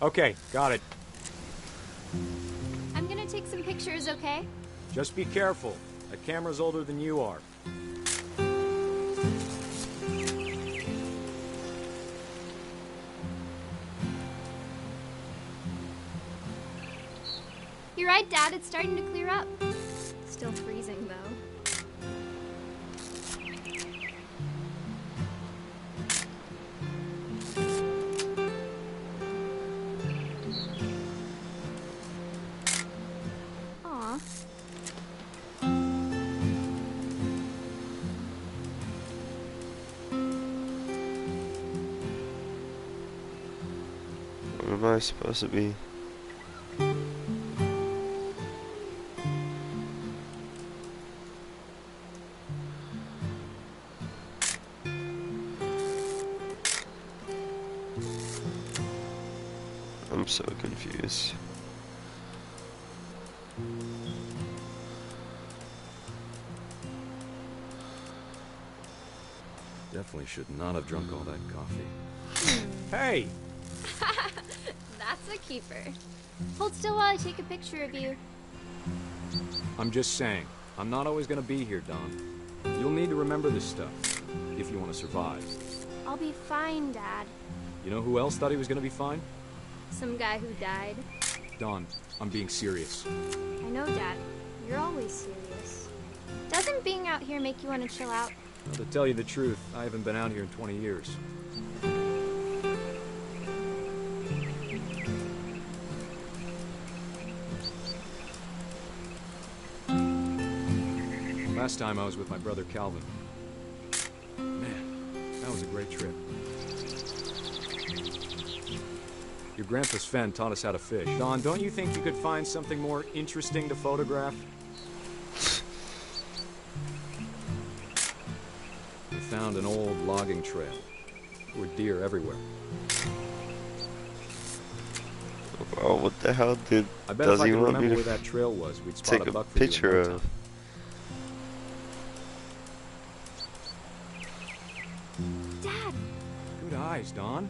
Okay, got it. I'm gonna take some pictures, okay? Just be careful. That camera's older than you are. You're right, Dad. It's starting to clear up. Still freezing, though. Aw. What am I supposed to be? I'm so confused. Definitely should not have drunk all that coffee. Hey! That's a keeper. Hold still while I take a picture of you. I'm just saying, I'm not always gonna be here, Don. You'll need to remember this stuff, if you want to survive. I'll be fine, Dad. You know who else thought he was gonna be fine? Some guy who died. Don, I'm being serious. I know, Dad. You're always serious. Doesn't being out here make you want to chill out? Well, to tell you the truth, I haven't been out here in 20 years. Last time I was with my brother Calvin. Man, that was a great trip. Your grandpa's Fen taught us how to fish. Don, don't you think you could find something more interesting to photograph? We found an old logging trail. There were deer everywhere. Oh, what the hell, dude? I bet Does if I he could want remember me where to that trail was, we'd spot take a a buck for you in picture no of? time. eyes, Don.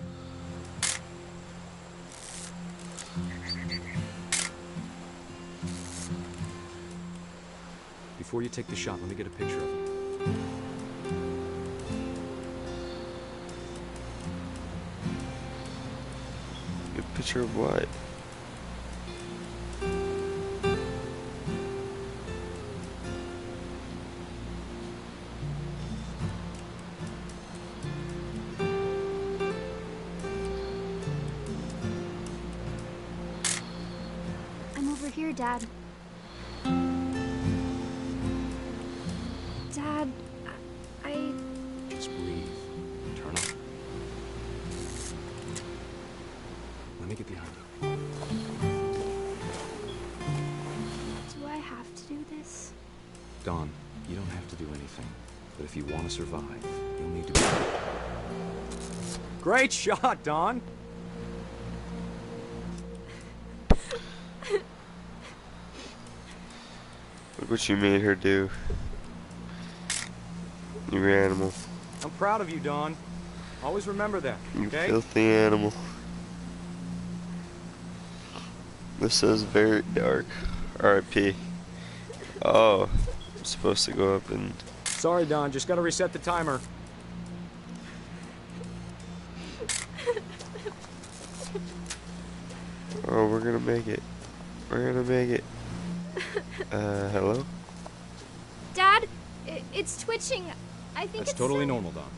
Before you take the shot, let me get a picture of you. A picture of what? I'm over here, Dad. Dad, I... Just breathe. Turn up. Let me get behind you. Do I have to do this? Don, you don't have to do anything. But if you want to survive, you'll need to be... Great shot, Don! Look what you made her do. You animal. I'm proud of you, Don. Always remember that, You okay? filthy animal. This is very dark. R.I.P. Oh, I'm supposed to go up and... Sorry, Don. Just gotta reset the timer. Oh, we're gonna make it. We're gonna make it. Hello? Dad, it's twitching. I think That's it's totally sick. normal, Don.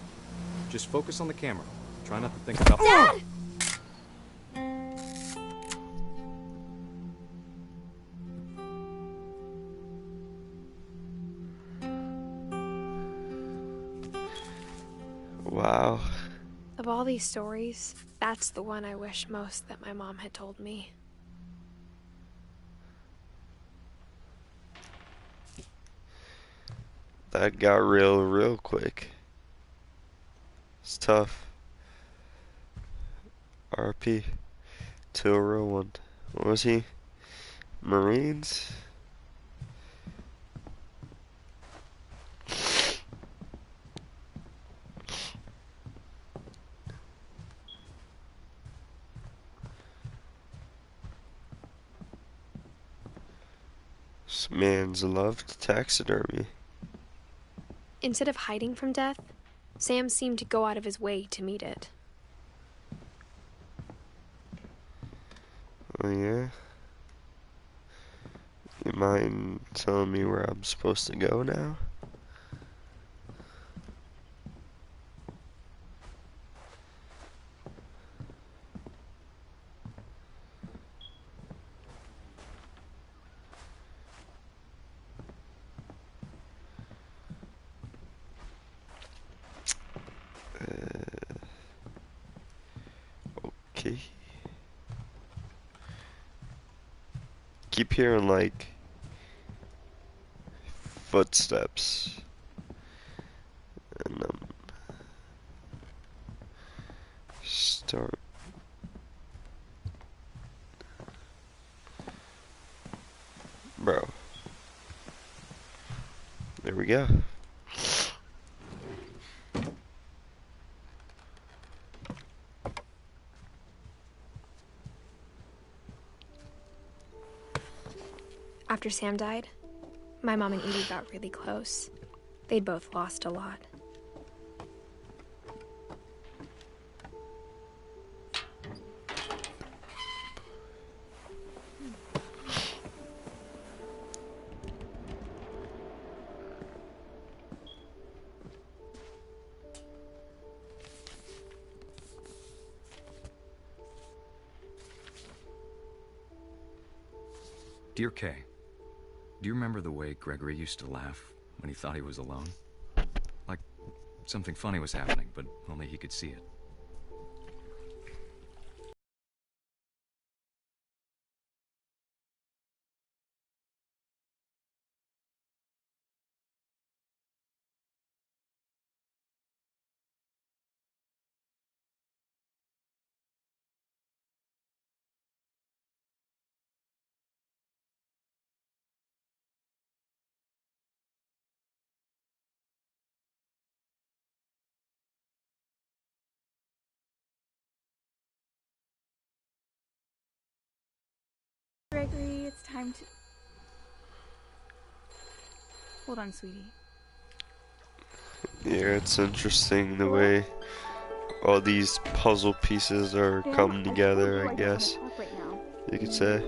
Just focus on the camera. Try not to think about... Dad! Wow. Of all these stories, that's the one I wish most that my mom had told me. That got real quick. It's tough. RP to a real one. What was he? Marines? This man's loved taxidermy. Instead of hiding from death, Sam seemed to go out of his way to meet it. Oh yeah? You mind telling me where I'm supposed to go now? Okay. Keep hearing like footsteps. And start. Bro. There we go. After Sam died, my mom and Edie got really close. They'd both lost a lot. Dear Kay, do you remember the way Gregory used to laugh when he thought he was alone? Like something funny was happening, but only he could see it. time to... Hold on, sweetie. Yeah, it's interesting the way all these puzzle pieces are coming together, I guess you could say.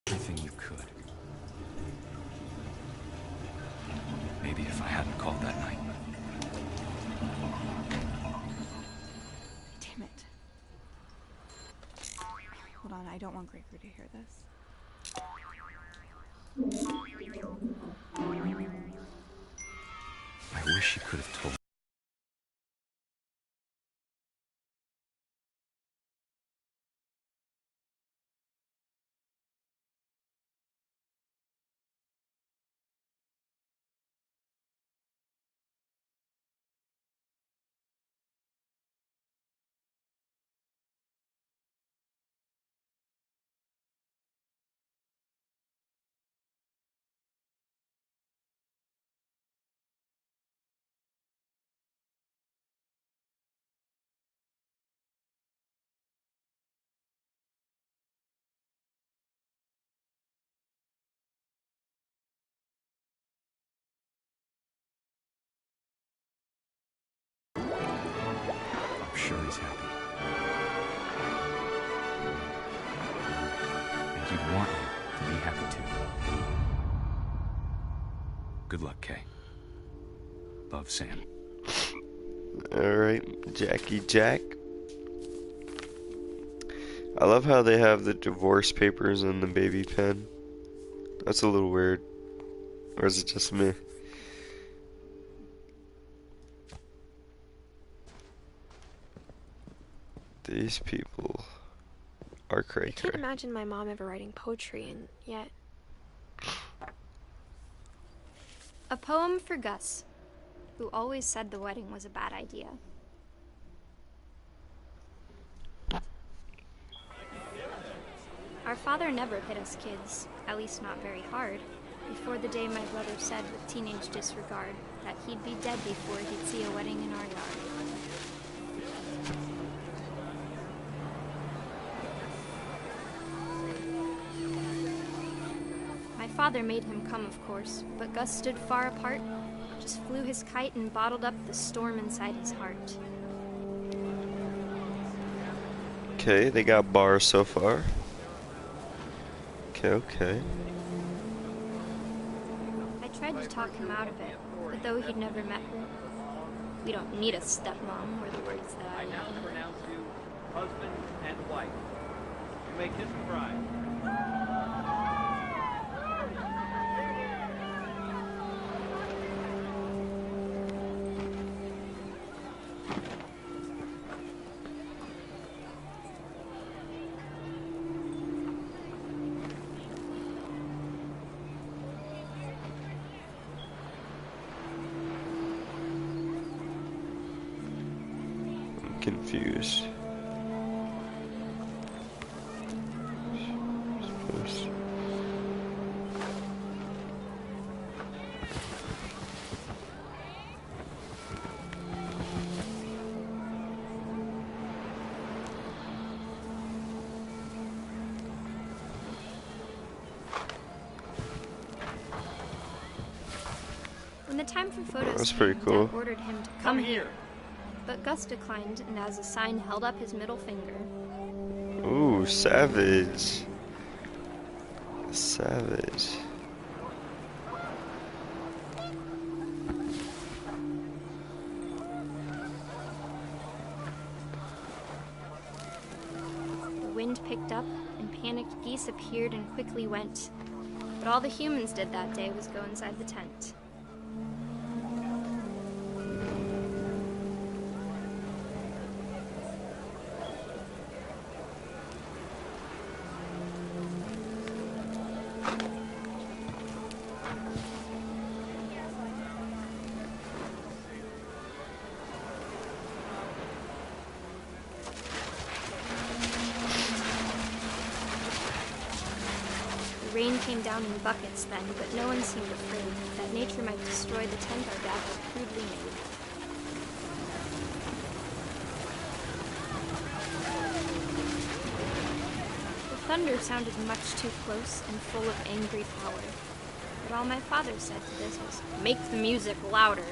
Everything you could. Maybe if I hadn't called that night. Damn it. Hold on, I don't want Gregory to hear this. I wish you could have told. I'm sure he's happy. And he'd want you to be happy too. Good luck, Kay. Love, Sam. Alright, Jackie Jack. I love how they have the divorce papers in the baby pen. That's a little weird. Or is it just me? These people arc I right can't there. imagine my mom ever writing poetry, and yet... A poem for Gus, who always said the wedding was a bad idea. Our father never hit us kids, at least not very hard, before the day my brother said with teenage disregard that he'd be dead before he'd see a wedding in our yard. My father made him come, of course, but Gus stood far apart, just flew his kite and bottled up the storm inside his heart. Okay, they got bars so far. Okay. I tried to talk him out of it, but though he'd never met her, we don't need a stepmom, were the words that I now used. pronounce you husband and wife. You may kiss the bride. I'm confused. Suppose- When the time for photos That's came, pretty cool. Dad ordered him to come here. But Gus declined, and as a sign held up his middle finger. Ooh, savage. Savage. The wind picked up, and panicked geese appeared and quickly went. But all the humans did that day was go inside the tent. The rain came down in buckets then, but no one seemed afraid that nature might destroy the tent our dad had crudely made. The thunder sounded much too close and full of angry power. But all my father said to this was, "Make the music louder."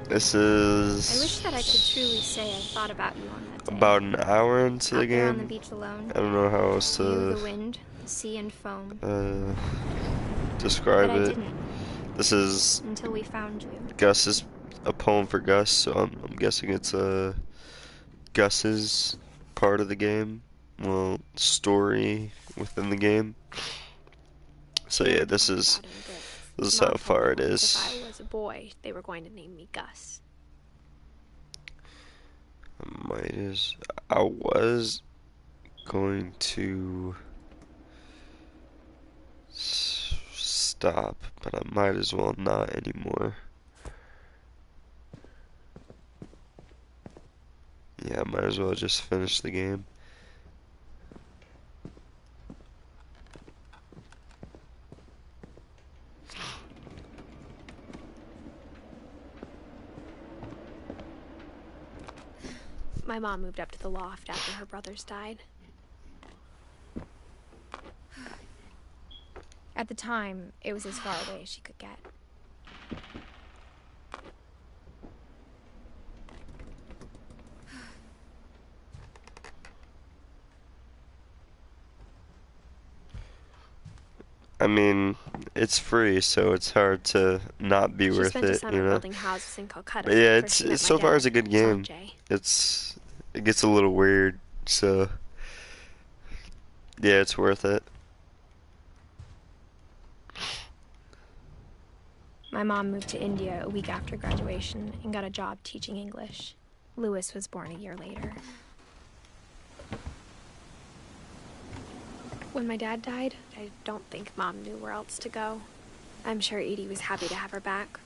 This I is wish that I could truly say I thought about you on that day. about an hour into the Out there on the game. beach alone. I don't know how else You, the to wind, the sea and foam. describe But I it. didn't. This is Until we found you. Gus's, a poem for Gus, so I'm guessing it's Gus's part of the game. Well, story within the game. So yeah, this is how Mom far told it me is. If I was a boy, they were going to name me Gus. I was going to stop, but I might as well not anymore. Yeah, I might as well just finish the game. My mom moved up to the loft after her brothers died. At the time, it was as far away as she could get. I mean, it's free, so it's hard to not be She worth spent a it, summer building houses in Calcutta. But yeah, before she met it's my so far dad, it's a good game. Sanjay. It gets a little weird, so yeah, it's worth it. My mom moved to India a week after graduation and got a job teaching English. Lewis was born a year later. When my dad died, I don't think Mom knew where else to go. I'm sure Edie was happy to have her back.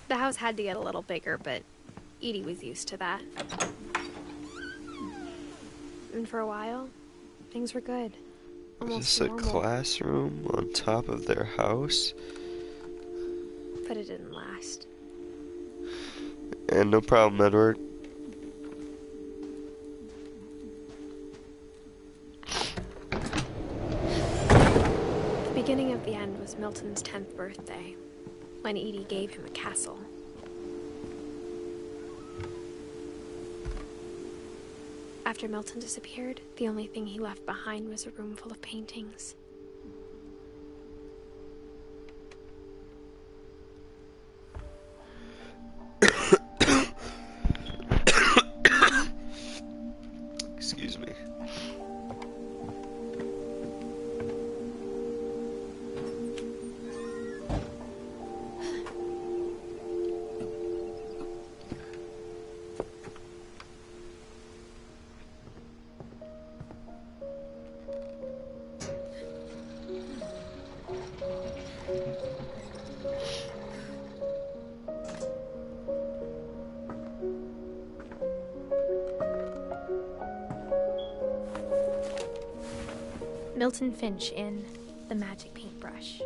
The house had to get a little bigger, but Edie was used to that. And for a while, things were good. Is Almost this a normal. classroom on top of their house? But it didn't last. And no problem, Edward. The beginning of the end was Milton's 10th birthday, when Edie gave him a castle. After Milton disappeared, the only thing he left behind was a room full of paintings. Excuse me. Milton Finch in The Magic Paintbrush.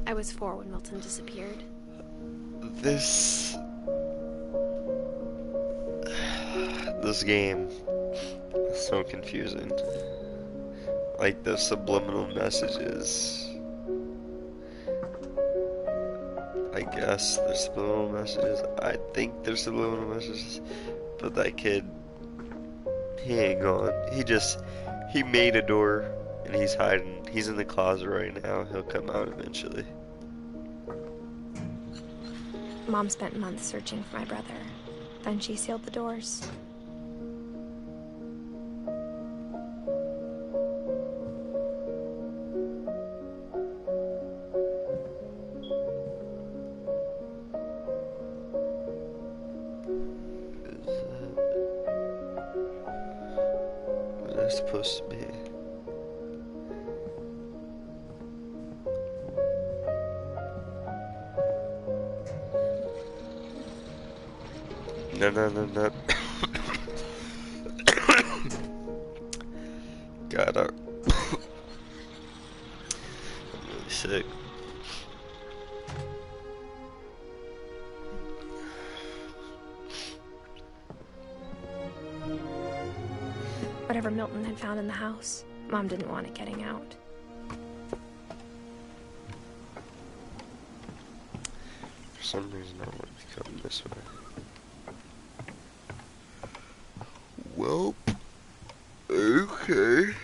I was 4 when Milton disappeared. This game is so confusing. Like the subliminal messages. I guess there's subliminal messages. I think there's subliminal messages. But that kid, he ain't gone. He made a door and he's hiding. He's in the closet right now. He'll come out eventually. Mom spent months searching for my brother. Then she sealed the doors. What is that supposed to be? No. God, I'm really sick. Whatever Milton had found in the house, Mom didn't want it getting out. For some reason, I want to come this way. Well, okay.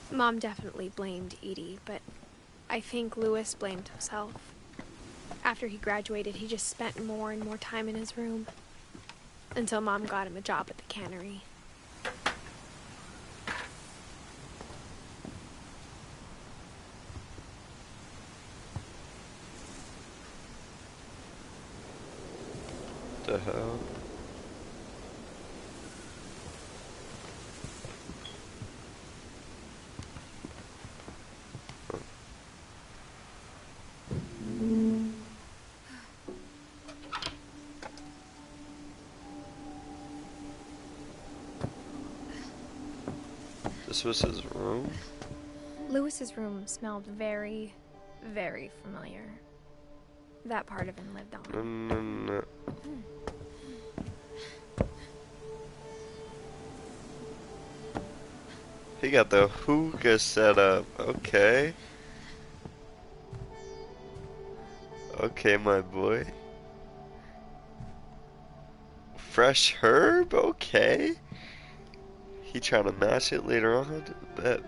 Mom definitely blamed Edie, but I think Lewis blamed himself. After he graduated, he just spent more and more time in his room. Until Mom got him a job at the cannery. The hell? This was his room? Lewis's room smelled very, very familiar. That part of him lived on. No. He got the hookah set up. Okay. Okay, my boy. Fresh herb? Okay. He trying to match it later on? Bet.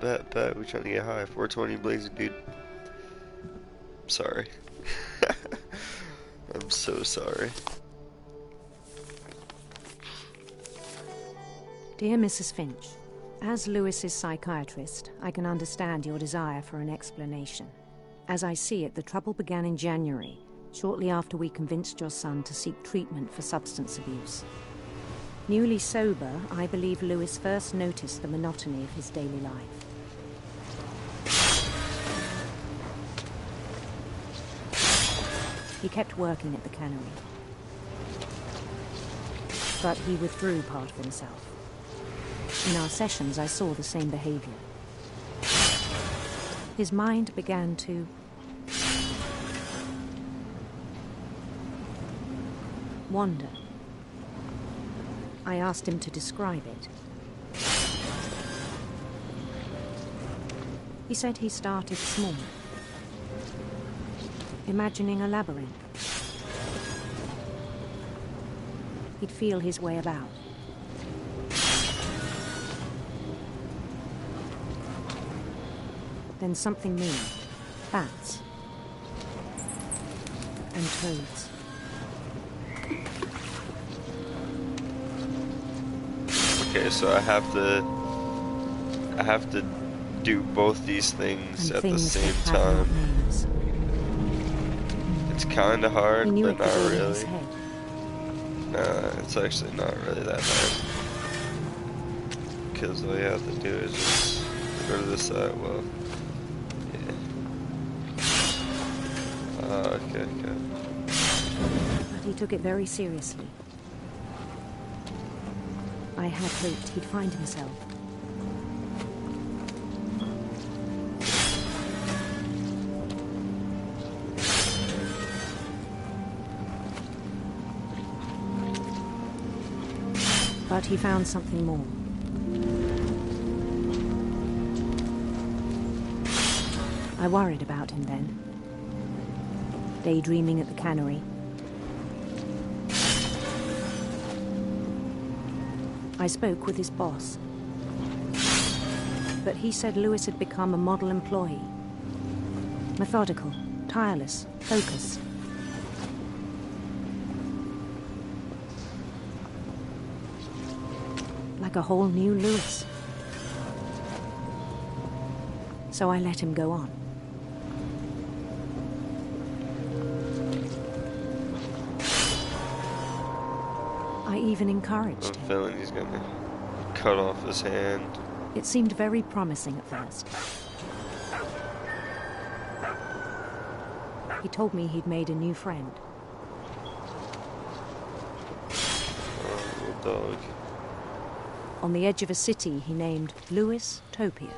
We trying to get high. 420 blazing, dude. Sorry. I'm so sorry. Dear Mrs. Finch, as Lewis's psychiatrist, I can understand your desire for an explanation. As I see it, the trouble began in January, shortly after we convinced your son to seek treatment for substance abuse. Newly sober, I believe Lewis first noticed the monotony of his daily life. He kept working at the cannery, but he withdrew part of himself. In our sessions, I saw the same behavior. His mind began to wander. I asked him to describe it. He said he started small, imagining a labyrinth. He'd feel his way about. Then something moved. Bats. And toads. Okay, so I have to do both these things at the same time. It's kinda hard, but not really. Nah, it's actually not really that bad. Because all you have to do is just go to the side, well, yeah. Okay. But he took it very seriously. I had hoped he'd find himself. But he found something more. I worried about him then. Daydreaming at the cannery. I spoke with his boss. But he said Lewis had become a model employee. Methodical, tireless, focused. Like a whole new Lewis. So I let him go on. I even encouraged him. I'm feeling he's gonna cut off his hand. It seemed very promising at first. He told me he'd made a new friend. Oh, little dog. On the edge of a city he named Lewis Topia.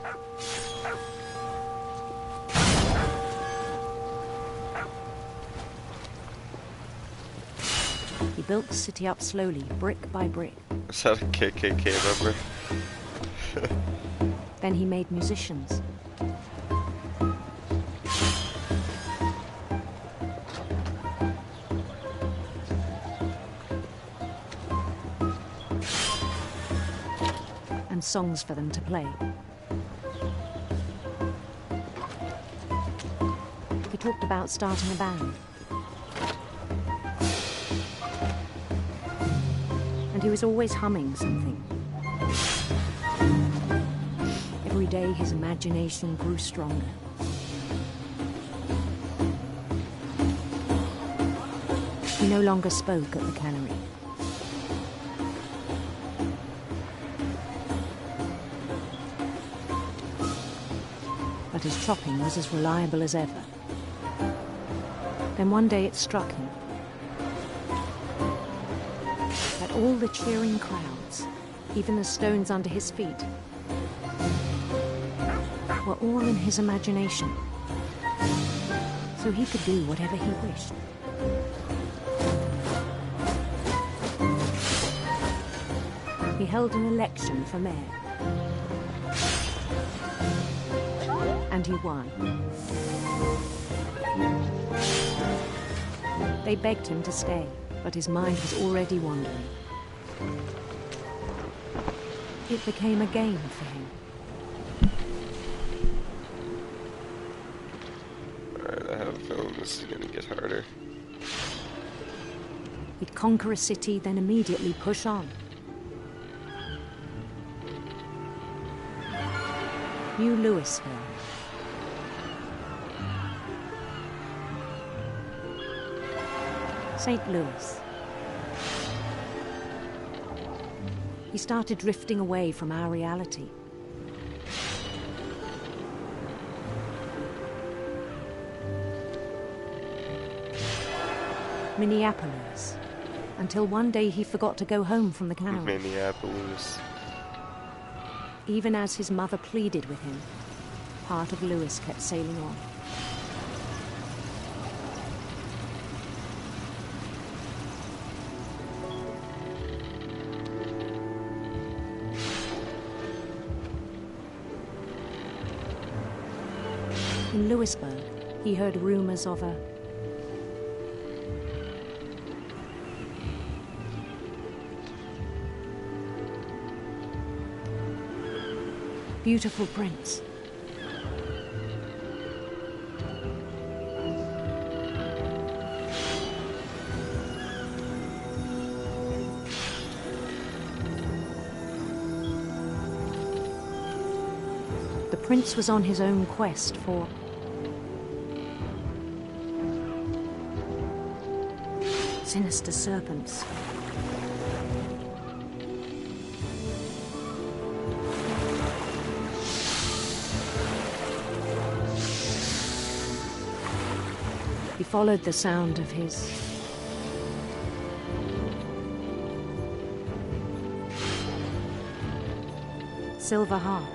He built the city up slowly, brick by brick. Is that a KKK member? Then he made musicians. And songs for them to play. He talked about starting a band. And He was always humming something. Every day his imagination grew stronger. He no longer spoke at the cannery. But his chopping was as reliable as ever. Then one day it struck him that all the cheering crowds, even the stones under his feet, were all in his imagination. So he could do whatever he wished. He held an election for mayor. And he won. They begged him to stay, but his mind was already wandering. It became a game for him. Alright, I have a feeling this is gonna get harder. He'd conquer a city, then immediately push on. New Louisville. St. Louis. He started drifting away from our reality. Minneapolis. Until one day he forgot to go home from the cannery. Minneapolis. Even as his mother pleaded with him, part of Louis kept sailing on. In Louisburg, he heard rumors of a beautiful prince. The prince was on his own quest for sinister serpents. He followed the sound of his silver harp.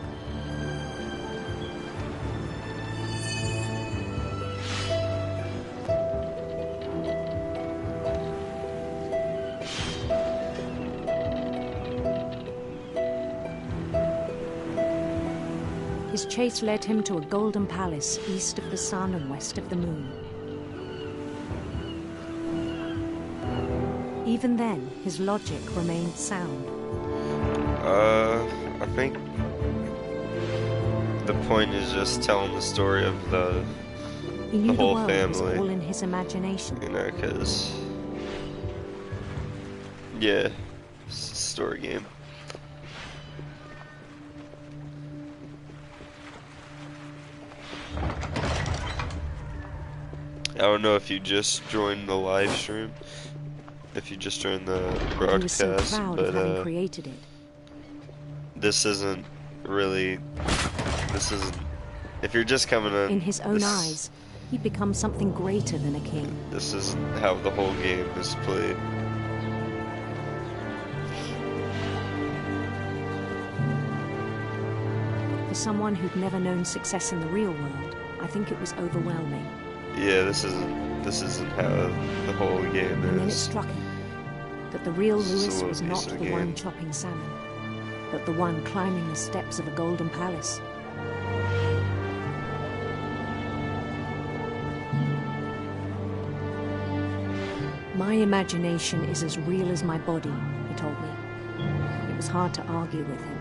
His chase led him to a golden palace east of the sun and west of the moon. Even then, his logic remained sound. I think the point is just telling the story of the whole world family. Was all in his imagination. You know, because yeah, it's a story game. I don't know if you just joined the live stream, if you just joined the broadcast, he was so proud but of having created it. this isn't really. This isn't. If you're just coming in his own eyes, he'd become something greater than a king. This isn't how the whole game is played. For someone who'd never known success in the real world, I think it was overwhelming. Yeah, this isn't how the whole game is. And then it struck him that the real Louis was not the game. one chopping salmon, but the one climbing the steps of a golden palace. My imagination is as real as my body, he told me. It was hard to argue with him.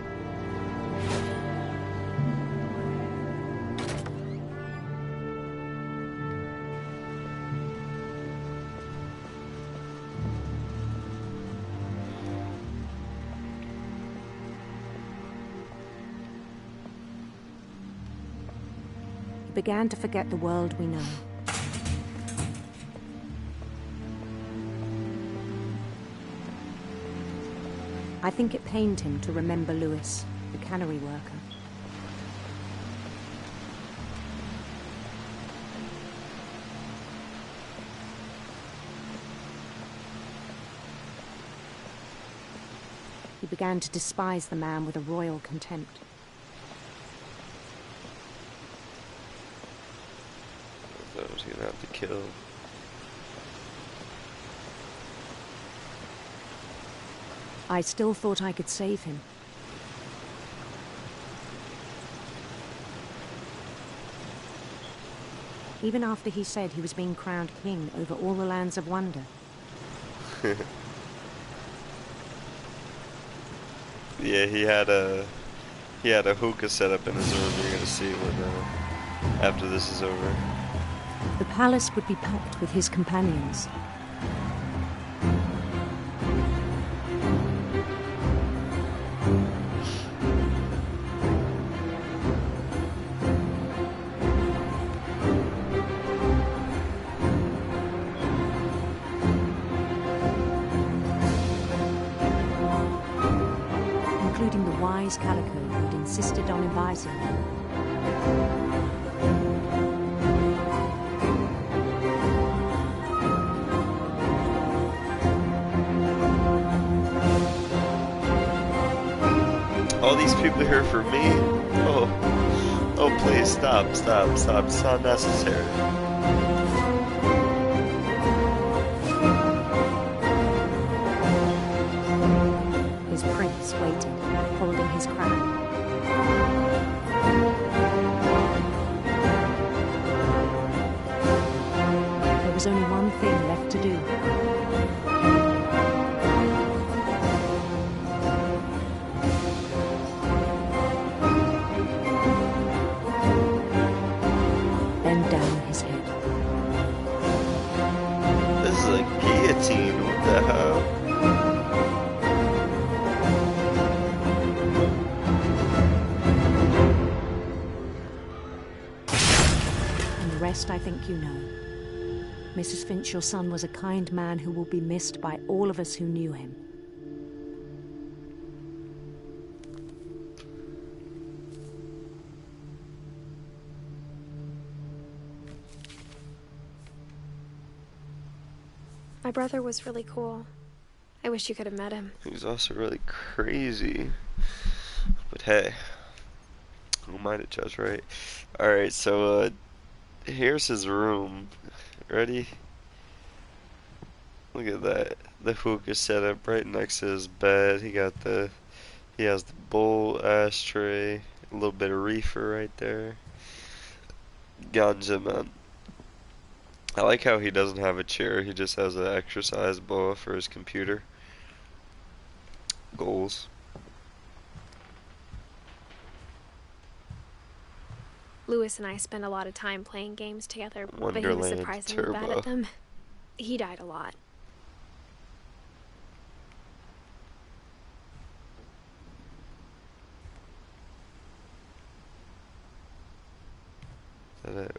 He began to forget the world we know. I think it pained him to remember Lewis, the cannery worker. He began to despise the man with a royal contempt. I thought I was gonna have to kill. I still thought I could save him. Even after he said he was being crowned king over all the lands of wonder. Yeah, he had a hookah set up in his room. You're gonna see when after this is over. The palace would be packed with his companions. Including the wise Calico who'd insisted on advising him. All these people here for me? Oh, please stop. It's not necessary. His prince waited, holding his crown. There was only one thing left to do. Bend down his head. This is a guillotine. What the hell? And the rest I think you know. Mrs. Finch, your son was a kind man who will be missed by all of us who knew him. My brother was really cool. I wish you could have met him. He's also really crazy. But hey, who am I to judge, right? Alright, so here's his room. Ready? Look at that. The hookah set up right next to his bed. He has the bowl, ashtray, a little bit of reefer right there. Ganja, man. I like how he doesn't have a chair. He just has an exercise ball for his computer. Goals. Lewis and I spent a lot of time playing games together, but he was Wonderland surprisingly bad Turbo. at them. He died a lot.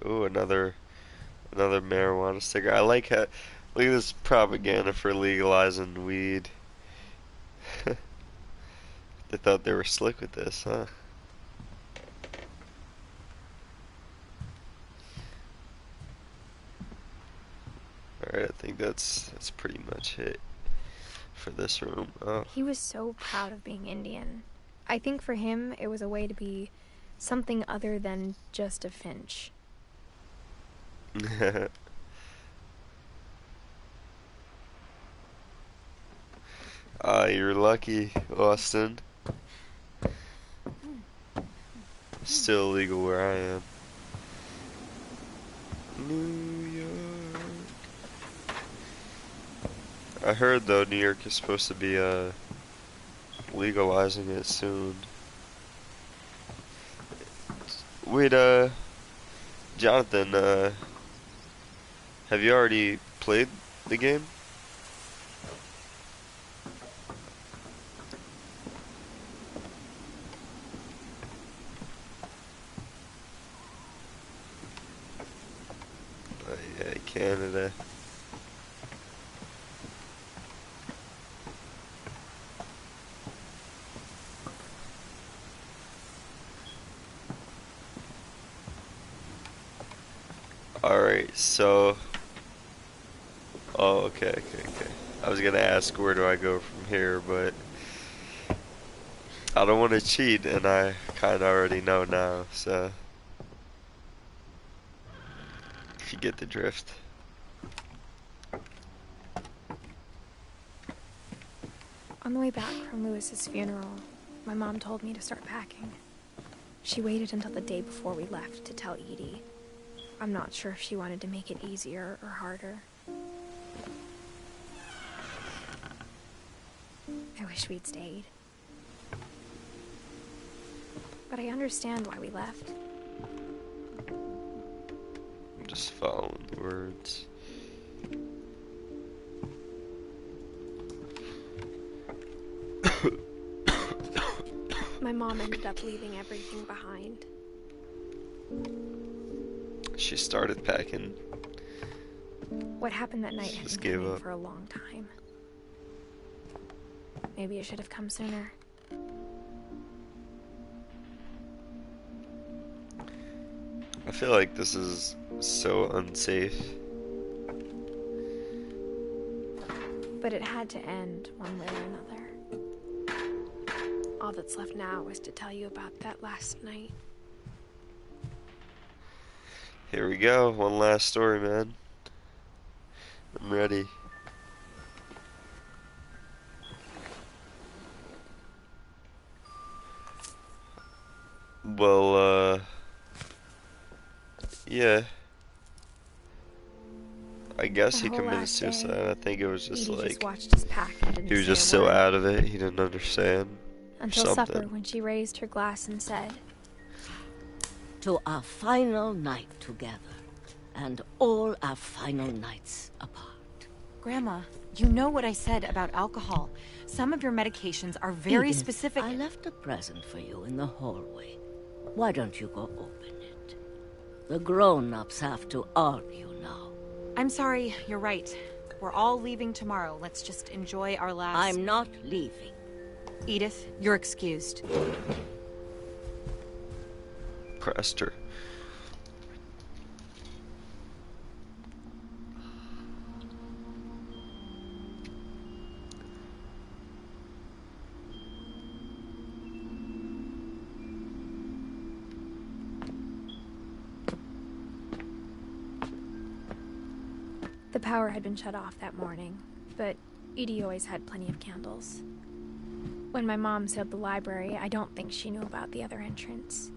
Ooh, another marijuana sticker. I like how, look at this propaganda for legalizing weed. They thought they were slick with this, huh? Alright, I think that's pretty much it for this room. Oh. He was so proud of being Indian. I think for him, it was a way to be something other than just a Finch. You're lucky, Austin. Still illegal where I am. New York. I heard though New York is supposed to be legalizing it soon. Wait, Jonathan, have you already played the game? Canada. Alright, so... Oh, okay. I was gonna ask where do I go from here, but... I don't want to cheat, and I kinda already know now, so... If you get the drift. On the way back from Lewis's funeral, my mom told me to start packing. She waited until the day before we left to tell Edie. I'm not sure if she wanted to make it easier or harder. I wish we'd stayed. But I understand why we left. I'm just following the words. My mom ended up leaving everything behind. She started packing. What happened that night She had just been gave coming up. for a long time. Maybe it should have come sooner. I feel like this is so unsafe. But it had to end one way or another. All that's left now is to tell you about that last night. Here we go, one last story, man. I'm ready. Well, yeah. I guess he The whole committed last day, suicide. I think it was just Edie like just watched us pack and didn't he was say just a so word. out of it. He didn't understand. Until something. supper, when she raised her glass and said, To our final night together, and all our final nights apart. Grandma, you know what I said about alcohol. Some of your medications are very Edith, specific. I left a present for you in the hallway. Why don't you go open it? The grown-ups have to argue now. I'm sorry, you're right. We're all leaving tomorrow. Let's just enjoy our last... I'm not leaving. Edith, you're excused. Pressed her. the power had been shut off that morning, but Edie always had plenty of candles. When my mom sealed the library, I don't think she knew about the other entrance,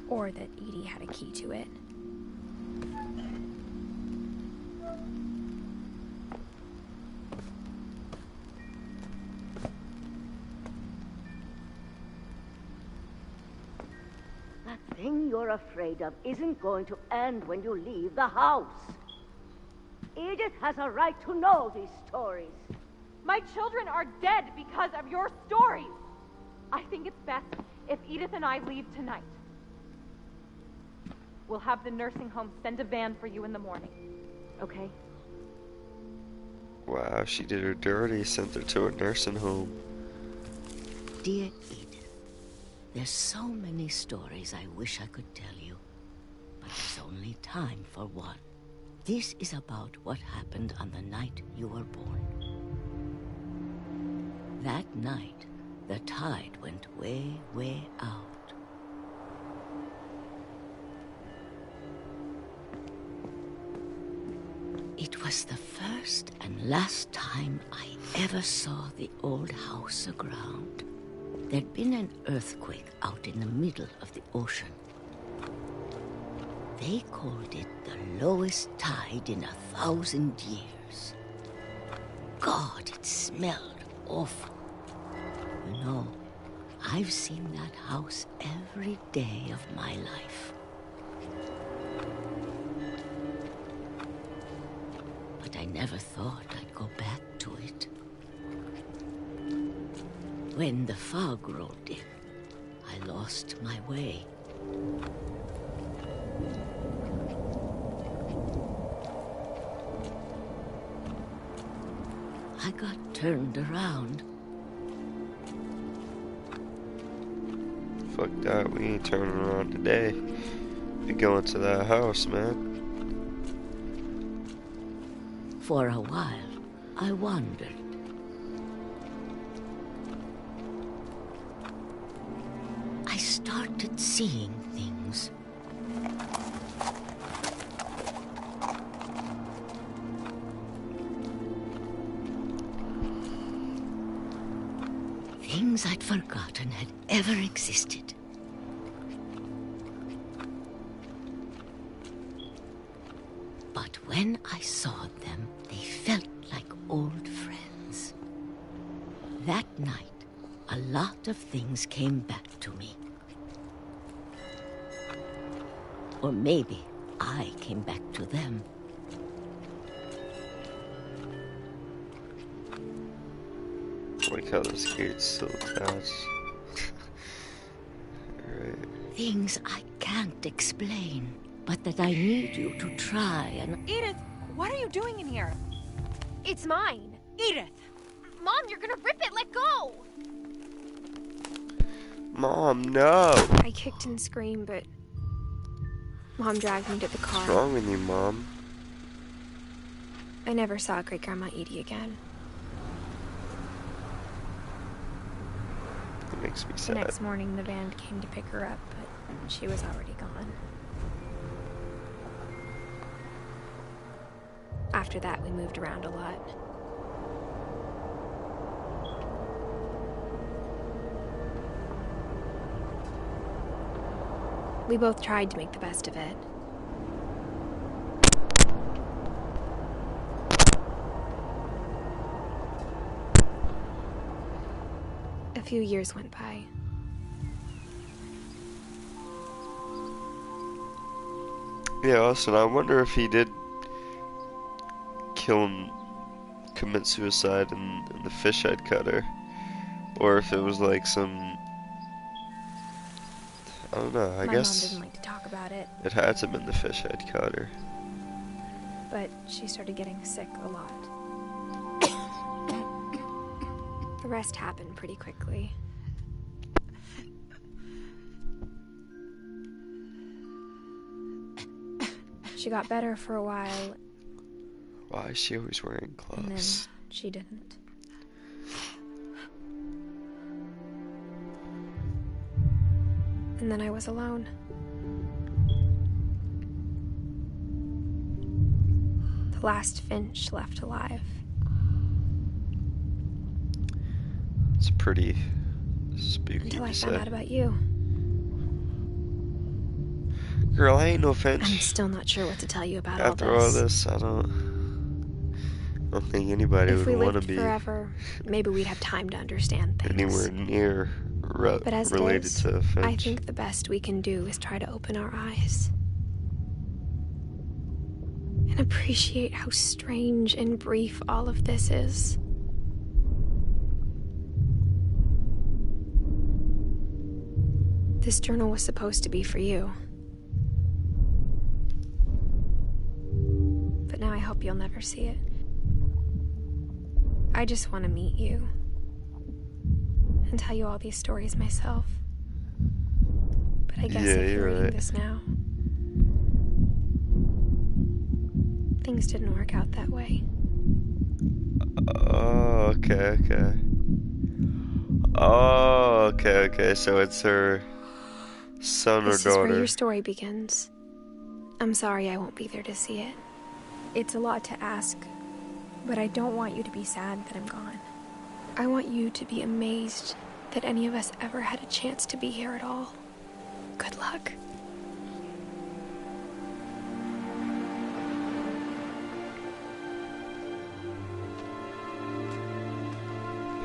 or that Edie had a key to it. That thing you're afraid of isn't going to end when you leave the house. Edith has a right to know these stories. My children are dead because of your stories. I think it's best if Edith and I leave tonight. We'll have the nursing home send a van for you in the morning. Okay? Wow, she did her dirty, sent her to a nursing home. Dear Edith, there's so many stories I wish I could tell you, but there's only time for one. This is about what happened on the night you were born. That night, the tide went way, way out. It was the first and last time I ever saw the old house aground. There'd been an earthquake out in the middle of the ocean. They called it the lowest tide in 1,000 years. God, it smelled awful. You know, I've seen that house every day of my life. But I never thought I'd go back to it. When the fog rolled in, I lost my way. got turned around. Fuck that, we ain't turning around today. We going to that house, man. For a while, I wondered. I started seeing things. Things I'd forgotten had ever existed. But when I saw them, they felt like old friends. That night, a lot of things came back to me. Or maybe I came back to them. I like how this gate's still attached. Alright. Things I can't explain, but that I need you to try and... Edith, what are you doing in here? It's mine. Edith! Mom, you're gonna rip it. Let go. Mom, no! I kicked and screamed, but Mom dragged me to the car. What's wrong with you, Mom? I never saw Great Grandma Edie again. It makes me The sad. next morning, the band came to pick her up, but she was already gone. After that, we moved around a lot. We both tried to make the best of it. A few years went by. Yeah, Austin, I wonder if he did commit suicide in the fish I'd cut her. Or if it was like some... I don't know, I My guess... mom didn't like to talk about it. It had to have been the fish I'd cut her. But she started getting sick a lot. The rest happened pretty quickly. She got better for a while. Why is she always wearing And then gloves? she didn't. And then I was alone. The last Finch left alive. It's pretty spooky Until I to found say. out about you. Girl, I ain't no Finch. I'm still not sure what to tell you about After all all this. this, I don't think anybody If would we want to lived be forever, maybe we'd have time to understand things. anywhere near But as related it is, to Finch. I think the best we can do is try to open our eyes. And appreciate how strange and brief all of this is. This journal was supposed to be for you. But now I hope you'll never see it. I just want to meet you. And tell you all these stories myself. But I guess Yeah, if you're you're reading right. this now, things didn't work out that way. Oh, okay. Oh, okay. So it's her son or This is where daughter. your story begins. I'm sorry I won't be there to see it. It's a lot to ask, but I don't want you to be sad that I'm gone. I want you to be amazed that any of us ever had a chance to be here at all. Good luck.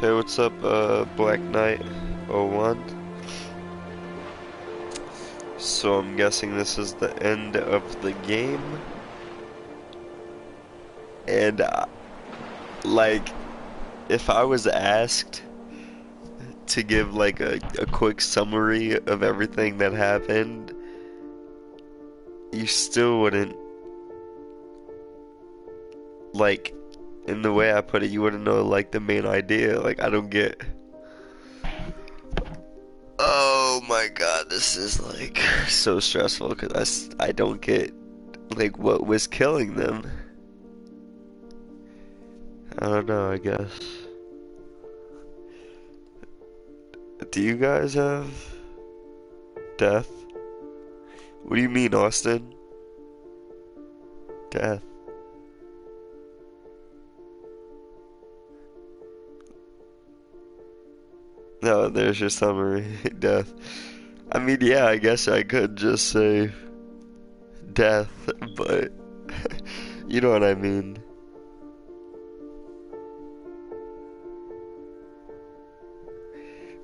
Hey, what's up, Black Knight 01? So I'm guessing this is the end of the game. And, like, if I was asked to give, like, a quick summary of everything that happened, you still wouldn't, like, in the way I put it, you wouldn't know like the main idea. Like I don't get. Oh my god, this is like so stressful because I don't get like what was killing them. I don't know, I guess. Do you guys have death? What do you mean, Austin? Death. No, there's your summary. Death. I mean, yeah, I guess I could just say death, but you know what I mean.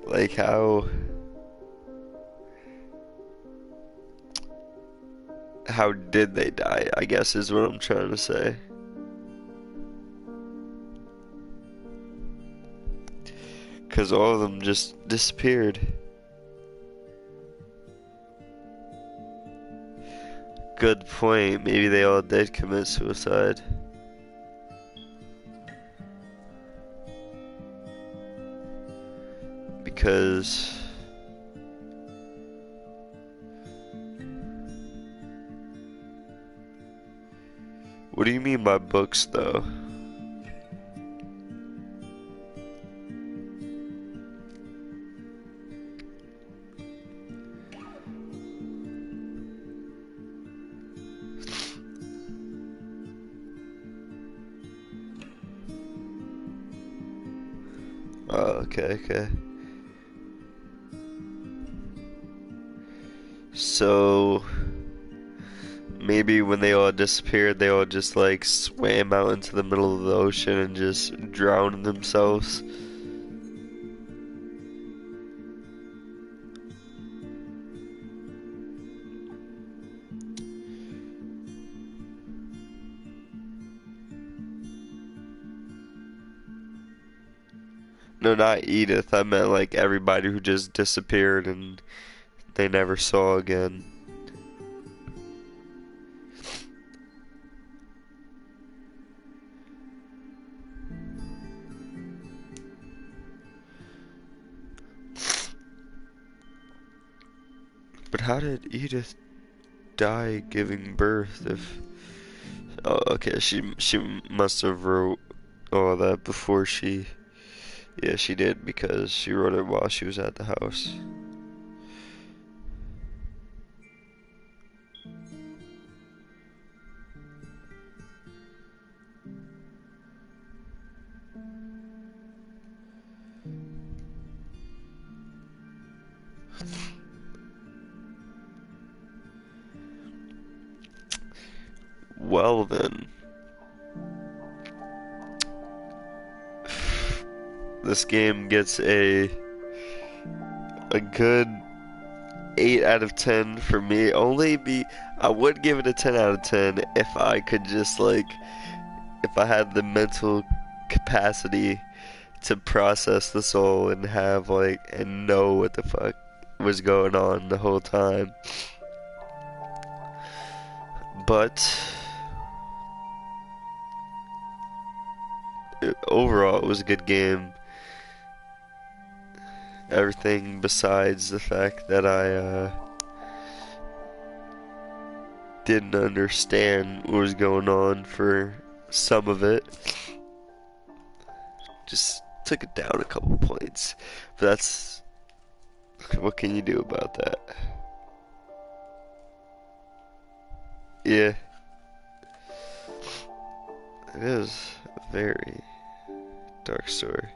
Like how did they die, I guess is what I'm trying to say. Because all of them just disappeared. Good point. Maybe they all did commit suicide. Because what do you mean by books, though? Oh, okay. So maybe when they all disappeared, they all just like swam out into the middle of the ocean and just drowned themselves. No, not Edith. I meant like everybody who just disappeared and they never saw again. But how did Edith die giving birth if... Oh, okay, she must have wrote all that before she... Yeah, she did, because she wrote it while she was at the house. Well then, this game gets a good 8 out of 10 for me. I would give it a 10 out of 10 if I could just like, if I had the mental capacity to process this all and have like, and know what the fuck was going on the whole time. But overall, it was a good game. Everything besides the fact that I didn't understand what was going on for some of it. Just took it down a couple points. But that's... what can you do about that? Yeah. It is a very dark story.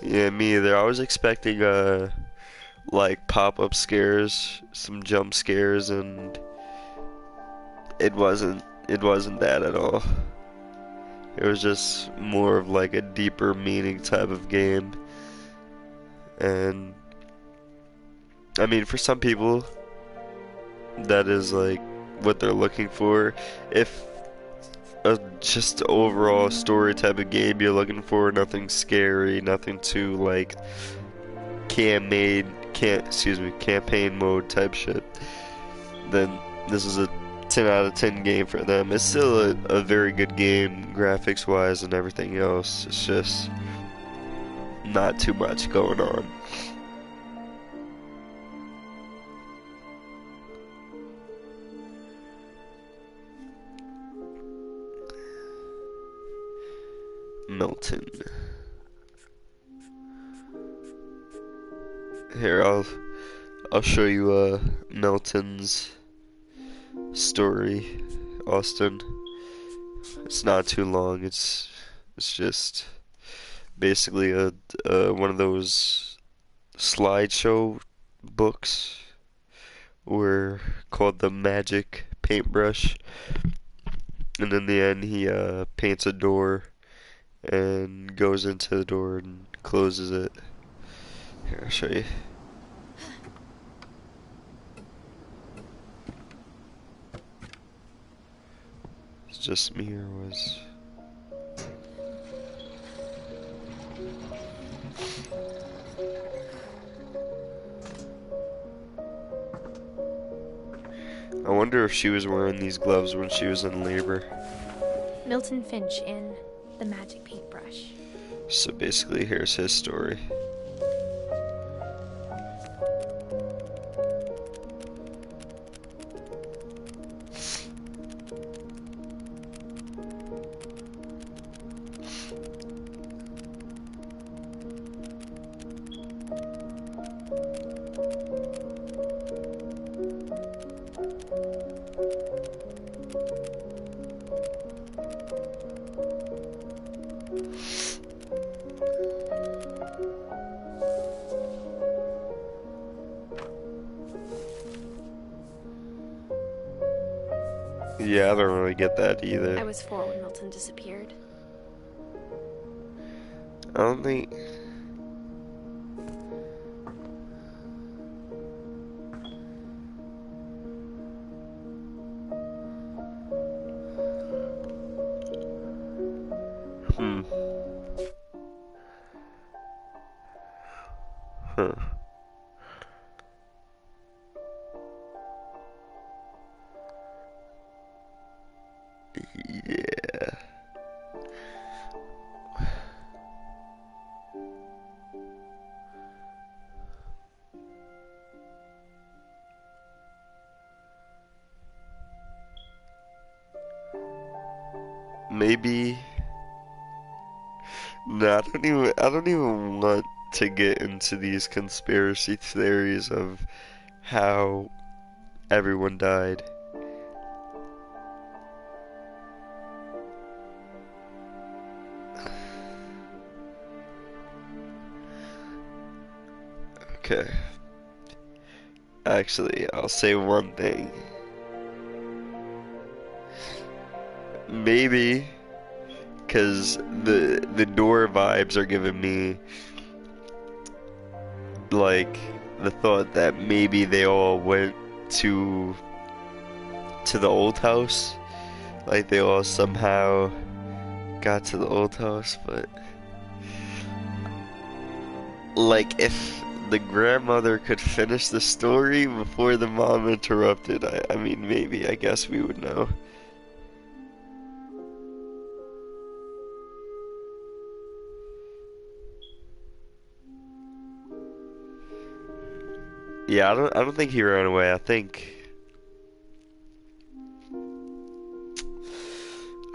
Yeah, me either. I was expecting like pop-up scares, some jump scares, and it wasn't that at all. It was just more of like a deeper meaning type of game. And I mean, for some people that is like what they're looking for. If a just overall story type of game you're looking for, nothing scary, nothing too like campaign mode type shit, then this is a 10 out of 10 game for them. It's still a very good game, graphics wise and everything else. It's just not too much going on. Milton. Here, I'll show you Milton's story, Austin. It's not too long. It's just basically a one of those slideshow books, were called the Magic Paintbrush. And in the end, he paints a door and goes into the door and closes it. Here, I'll show you. It's just me, or was... I wonder if she was wearing these gloves when she was in labor. Milton Finch in The Magic Paintbrush. So basically, here's his story. Yeah, I don't really get that either. I was 4 when Milton disappeared. I don't think... Huh. Yeah. Maybe. No, I don't even want to get into these conspiracy theories of how everyone died. Okay. Actually, I'll say one thing. Maybe because the door vibes are giving me like the thought that maybe they all went to the old house, like they all somehow got to the old house, but like if the grandmother could finish the story before the mom interrupted, I mean maybe, I guess we would know. Yeah, I don't think he ran away. I think I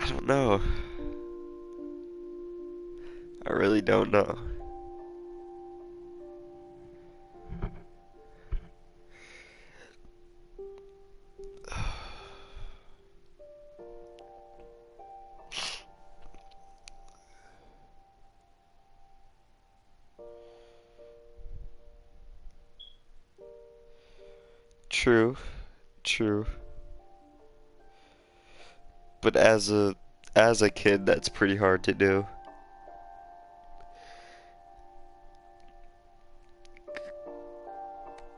don't know. I really don't know. True, true. But as a kid, that's pretty hard to do.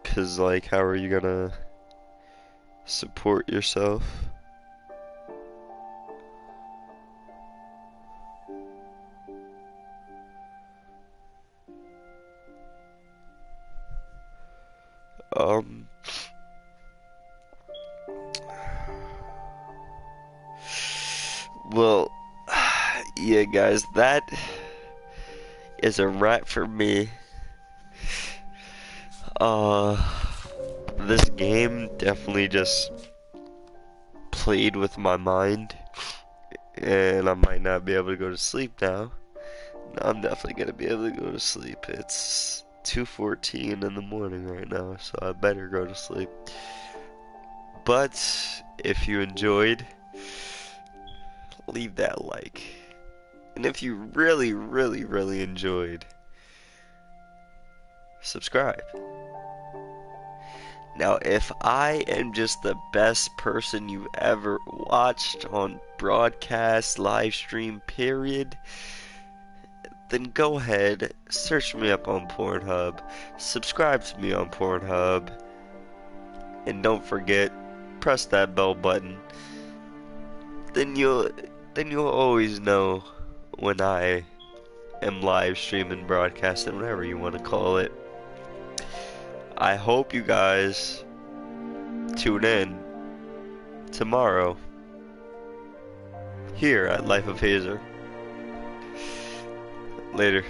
'Cause like, how are you gonna support yourself? yeah, guys, that is a wrap for me. This game definitely just played with my mind, and I might not be able to go to sleep now. No, I'm definitely gonna be able to go to sleep. It's 2:14 in the morning right now, so I better go to sleep. But if you enjoyed, leave that like. And if you really, really, really enjoyed, subscribe. Now, if I am just the best person you've ever watched on broadcast, live stream, period, then go ahead, search me up on Pornhub, subscribe to me on Pornhub, and don't forget, press that bell button. Then you'll always know when I am live streaming, broadcasting, whatever you want to call it. I hope you guys tune in tomorrow here at Life of Hazer. Later.